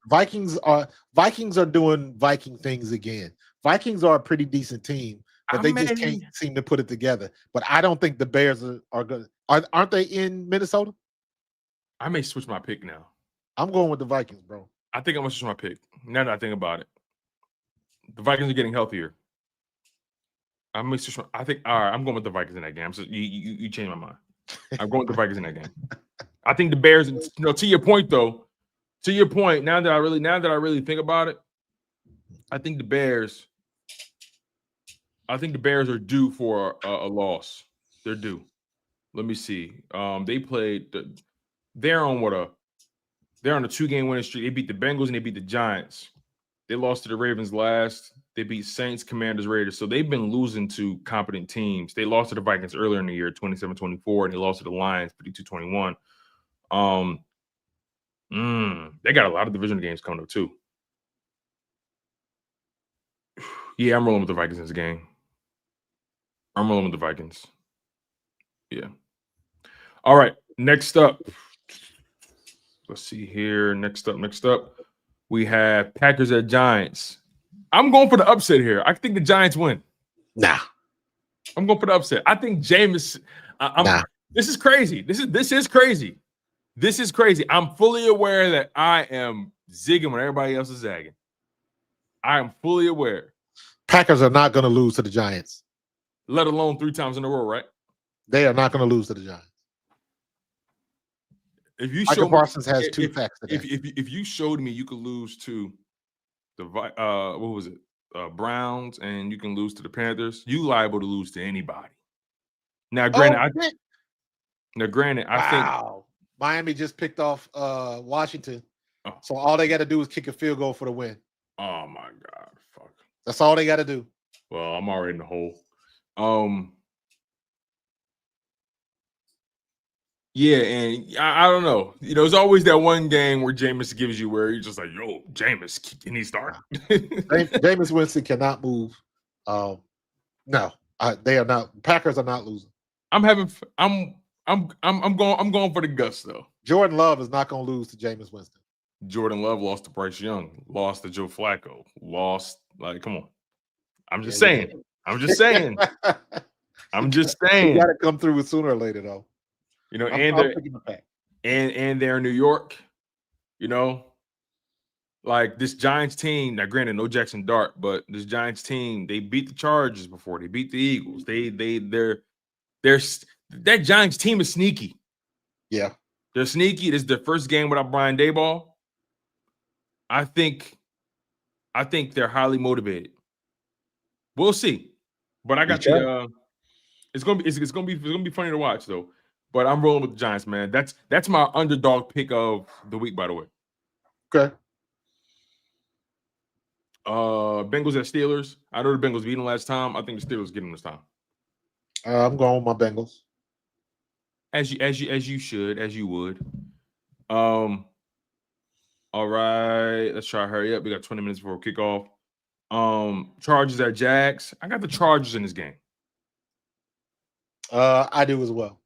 are doing Viking things again. Vikings are a pretty decent team, but they just can't seem to put it together. But I don't think the Bears are good. Aren't they in Minnesota? I may switch my pick now. I'm going with the Vikings, bro. I think I'm gonna switch my pick. Now that I think about it, the Vikings are getting healthier. I may switch. I think. All right, I'm going with the Vikings in that game. So you changed my mind. I'm going with the Vikings in that game. I think the Bears. To your point, though. To your point. Now that I really think about it, I think the Bears. Are due for a loss. They're due. Let me see. They played. They're on a 2-game winning streak. They beat the Bengals and they beat the Giants. They lost to the Ravens last. They beat Saints, Commanders, Raiders. So they've been losing to competent teams. They lost to the Vikings earlier in the year, 27-24, and they lost to the Lions, 52-21. They got a lot of division games coming up too. Yeah, I'm rolling with the Vikings in this game. I'm rolling with the Vikings. Yeah. All right. Next up. Let's see here. Next up. We have Packers at Giants. I'm going for the upset here. I think the Giants win. Nah. I'm going for the upset. I think Jameis. Nah. This is crazy. This is crazy. This is crazy. I'm fully aware that I am zigging when everybody else is zagging. I am fully aware. Packers are not going to lose to the Giants. Let alone 3 times in a row, right? They are not going to lose to the Giants. If you Michael Parsons has 2 sacks today. If you showed me you could lose to the Browns and you can lose to the Panthers, you liable to lose to anybody. Now, granted, shit. I think. Wow. Miami just picked off Washington. Oh. So all they got to do is kick a field goal for the win. Oh my God, fuck. That's all they got to do. Well, I'm already in the hole. Yeah, and I don't know. You know, it's always that one game where Jameis gives you where you're just like, yo, Jameis, can he start? Jameis Winston cannot move. No, they are not. Packers are not losing. I'm going for the Gus though. Jordan Love is not going to lose to Jameis Winston. Jordan Love lost to Bryce Young, lost to Joe Flacco, lost. Like, come on. I'm just saying. I'm just saying. I'm just saying. You got to come through with sooner or later, though. You know, and they're in New York. You know, like this Giants team. Now, granted, no Jackson Dart, but this Giants team, they beat the Chargers before. They beat the Eagles. They're that Giants team is sneaky. Yeah, they're sneaky. This is their first game without Brian Daboll. I think they're highly motivated. We'll see, but I got the. It's gonna be funny to watch though. But I'm rolling with the Giants, man. That's my underdog pick of the week, by the way. Okay. Bengals at Steelers. I know the Bengals beat them last time. I think the Steelers get them this time. I'm going with my Bengals. As you should, as you would. All right, let's try to hurry up. We got 20 minutes before kickoff. Chargers at Jags. I got the Chargers in this game. I do as well.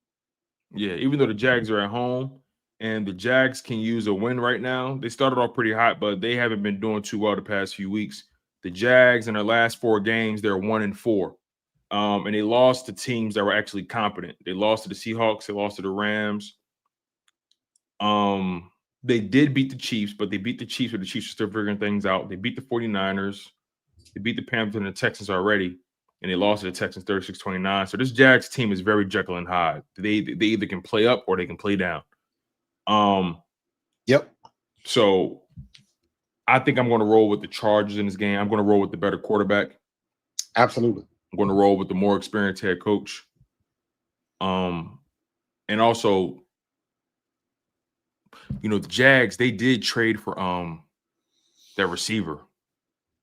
Yeah, even though the Jags are at home and the Jags can use a win right now. They started off pretty hot, but they haven't been doing too well the past few weeks. The Jags in their last 4 games, they're 1-4. And they lost to teams that were actually competent. They lost to the Seahawks. They lost to the Rams. They did beat the Chiefs, but they beat the Chiefs, but the Chiefs are still figuring things out. They beat the 49ers. They beat the Panthers and the Texans already. And they lost to the Texans 36-29. So this Jags team is very Jekyll and Hyde. They either can play up or they can play down. Yep. So I think I'm going to roll with the Chargers in this game. I'm going to roll with the better quarterback. Absolutely. I'm going to roll with the more experienced head coach. And also, you know, the Jags, they did trade for their receiver.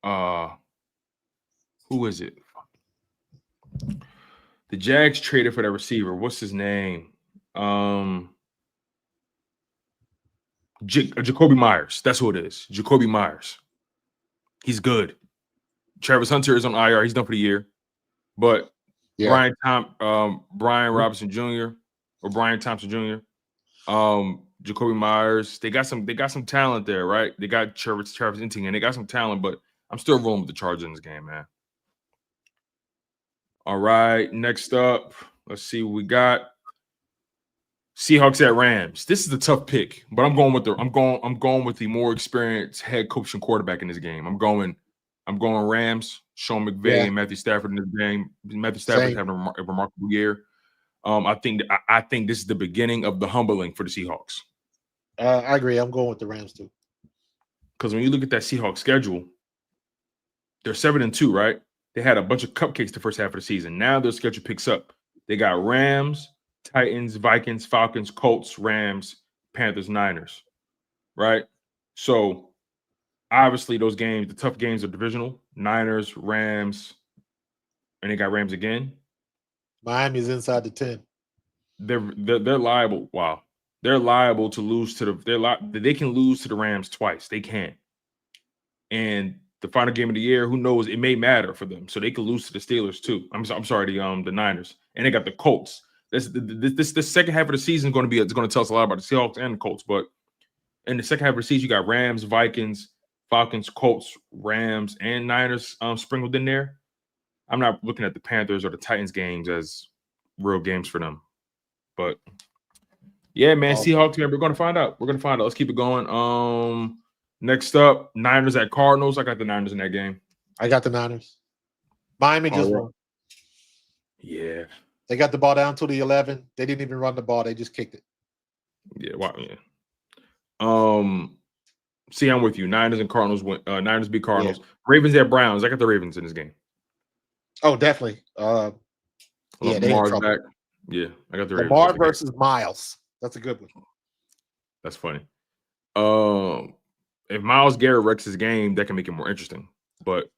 Who is it? The Jags traded for that receiver. What's his name? Jacoby Myers. That's who it is. Jacoby Myers. He's good. Travis Hunter is on IR. He's done for the year. But Brian Robinson Jr. or Brian Thompson Jr. Jacoby Myers. They got some talent there, right? They got Travis Etienne. They got some talent, but I'm still rolling with the Chargers in this game, man. All right, next up, let's see what we got. Seahawks at Rams. This is a tough pick, but I'm going with the more experienced head coach and quarterback in this game. I'm going Rams. Sean McVay and Matthew Stafford in this game. Matthew Stafford having a remarkable year. I think this is the beginning of the humbling for the Seahawks. I agree. I'm going with the Rams too. Because when you look at that Seahawks schedule, they're 7-2, right? They had a bunch of cupcakes the first half of the season. Now their schedule picks up. They got Rams, Titans, Vikings, Falcons, Colts, Rams, Panthers, Niners, right? So obviously those games, the tough games are divisional. Niners, Rams, and they got Rams again. Miami's inside the 10. They're liable. Wow. They're liable to lose to they can lose to the Rams twice. They can. And the final game of the year, who knows? It may matter for them, so they could lose to the Steelers too. I'm sorry, the Niners, and they got the Colts. This second half of the season it's going to tell us a lot about the Seahawks and the Colts. But in the second half of the season, you got Rams, Vikings, Falcons, Colts, Rams, and Niners sprinkled in there. I'm not looking at the Panthers or the Titans games as real games for them, but yeah, man, Seahawks game. We're going to find out. Let's keep it going. Next up, Niners at Cardinals. I got the Niners in that game. I got the Niners. Miami just won. Yeah. They got the ball down to the 11. They didn't even run the ball. They just kicked it. Yeah. Wow. Yeah. See, I'm with you. Niners and Cardinals win. Niners beat Cardinals. Yeah. Ravens at Browns. I got the Ravens in this game. Oh, definitely. They in trouble. Yeah, I got the Ravens. Lamar versus Miles. That's a good one. That's funny. If Miles Garrett wrecks his game, that can make it more interesting. But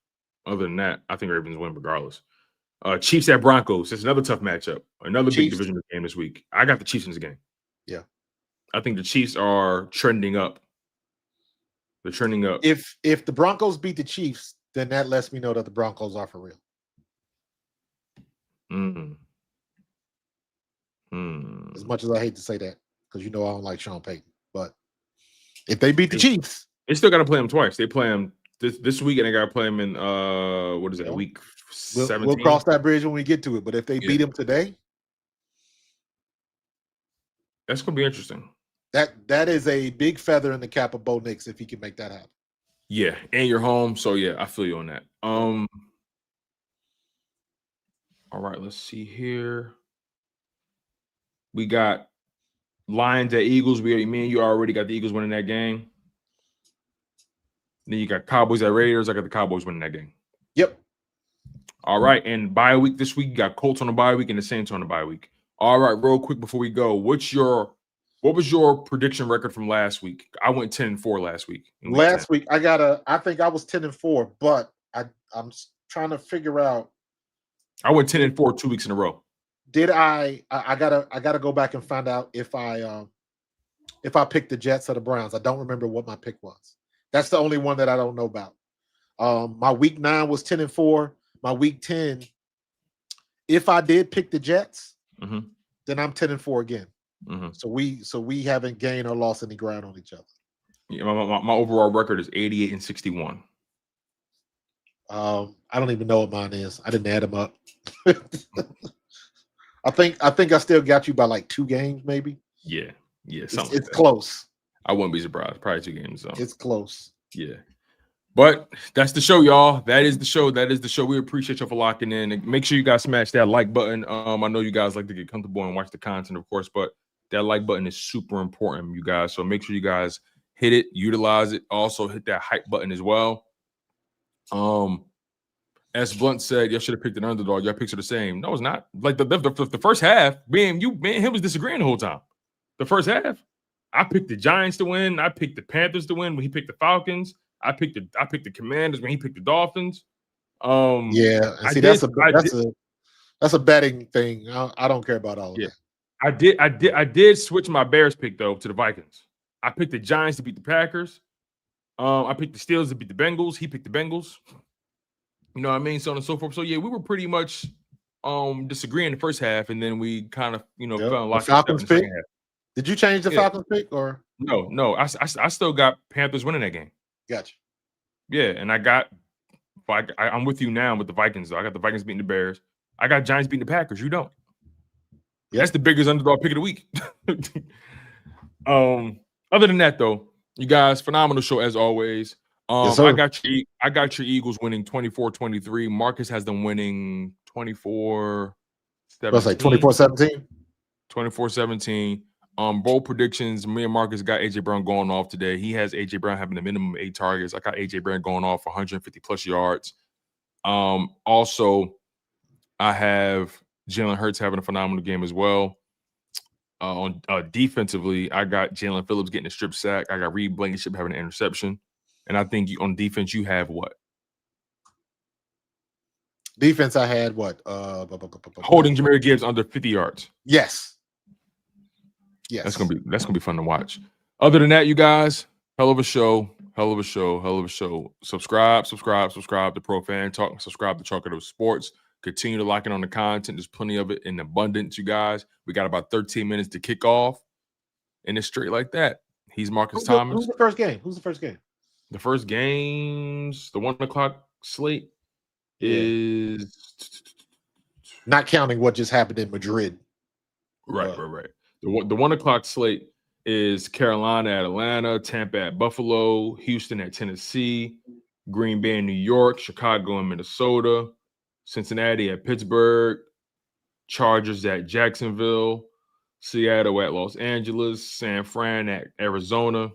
other than that, I think Ravens win regardless. Chiefs at Broncos. It's another tough matchup. Another big divisional game this week. I got the Chiefs in this game. Yeah. I think the Chiefs are trending up. They're trending up. If the Broncos beat the Chiefs, then that lets me know that the Broncos are for real. As much as I hate to say that, because you know I don't like Sean Payton. But if they beat the Chiefs, they still got to play them twice. They play them this week, and they got to play them in what is it? Week 17. We'll cross that bridge when we get to it. But if they beat them today, that's gonna be interesting. That is a big feather in the cap of Bo Nix if he can make that happen. Yeah, and you're home, so yeah, I feel you on that. All right, let's see here. We got Lions at Eagles. Me and you already got the Eagles winning that game. Then you got Cowboys at Raiders. I got the Cowboys winning that game. Yep. All right, and bye week this week. You got Colts on the bye week and the Saints on the bye week. All right, real quick before we go, what was your prediction record from last week? I went 10-4 last week. Last week, I think I was 10-4, but I'm trying to figure out. I went 10-4 2 weeks in a row. Did I gotta go back and find out if I picked the Jets or the Browns. I don't remember what my pick was. That's the only one that I don't know about. My week 9 was 10-4. My week 10, if I did pick the Jets, then I'm 10-4 again. So we haven't gained or lost any ground on each other. Yeah, my overall record is 88-61. I don't even know what mine is. I didn't add them up. I think I still got you by like 2 games, maybe. Yeah. It's close. I wouldn't be surprised. Probably 2 games. So it's close. Yeah. But that's the show, y'all. That is the show. We appreciate you for locking in. And make sure you guys smash that like button. I know you guys like to get comfortable and watch the content, of course, but that like button is super important, you guys. So make sure you guys hit it, utilize it. Also hit that hype button as well. As Blunt said, y'all should have picked an underdog. Y'all picks are the same. No, it's not. Like the first half, me and him was disagreeing the whole time. The first half, I picked the Giants to win. I picked the Panthers to win when he picked the Falcons. I picked the Commanders when he picked the Dolphins. Yeah, and see, that's a betting thing. I don't care about all of that. I did switch my Bears pick though to the Vikings. I picked the Giants to beat the Packers. I picked the Steelers to beat the Bengals. He picked the Bengals. You know what I mean? So on and so forth. So yeah, we were pretty much disagreeing the first half, and then we kind of fell in lock in the second half. Did you change the Falcons pick or no? I still got Panthers winning that game. Gotcha. Yeah, and I'm with you now with the Vikings though. I got the Vikings beating the Bears. I got Giants beating the Packers. You don't. Yeah. That's the biggest underdog pick of the week. Other than that though, you guys, phenomenal show as always. Yes, I got your Eagles winning 24-23. Marcus has them winning 24-17. What's like 24-17? 24-17. Bold predictions. Me and Marcus got AJ Brown going off today. He has AJ Brown having a minimum of 8 targets. I got AJ Brown going off 150 plus yards. Also, I have Jalen Hurts having a phenomenal game as well. On defensively, I got Jalen Phillips getting a strip sack. I got Reed Blankenship having an interception. And I think on defense, you have what? Defense, I had what? Holding Jahmyr Gibbs under 50 yards. Yes. That's gonna be fun to watch. Other than that, you guys, hell of a show. Subscribe to Pro Fan Talk. Subscribe to Chalk It Up Sports. Continue to lock in on the content. There's plenty of it in abundance, you guys. We got about 13 minutes to kick off, and it's straight like that. He's Markus Thomas. Who's the first game? The first games, the 1 o'clock slate is not counting what just happened in Madrid. Right. The 1 o'clock slate is Carolina at Atlanta, Tampa at Buffalo, Houston at Tennessee, Green Bay in New York, Chicago and Minnesota, Cincinnati at Pittsburgh, Chargers at Jacksonville, Seattle at Los Angeles, San Fran at Arizona.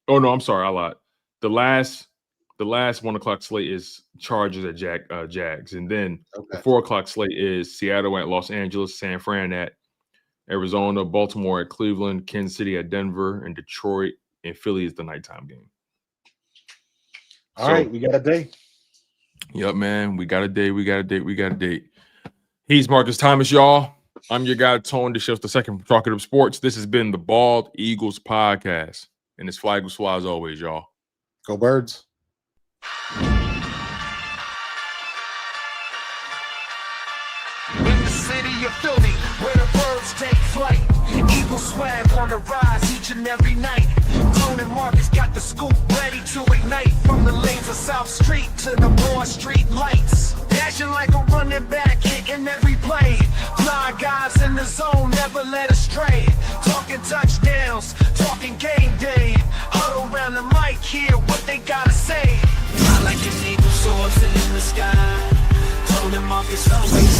Oh no, I'm sorry, I lied. The last 1 o'clock slate is Chargers at Jags, and then the 4 o'clock slate is Seattle at Los Angeles, San Fran at Arizona, Baltimore at Cleveland, Kansas City at Denver, and Detroit and Philly is the nighttime game. All right, we got a day. Yep, man. We got a date. He's Markus Thomas, y'all. I'm your guy, Tone DeShields, the second from Talkative Sports. This has been the Bald Eagles podcast. And it's Fly Eagles Fly as always, y'all. Go Birds. In the city of Philly, where the birds take flight, Eagle swag on the rise each and every night. Tone and Markus got the scoop ready to ignite, from the lanes of South Street to the Broad Street lights. Dashing like a running back, hitting every play. Blind guys in the zone, never led astray. Talking touchdowns, talking game day. Huddle around the mic, hear what they gotta say. I like an eagle soaring in the sky. Tone and Markus always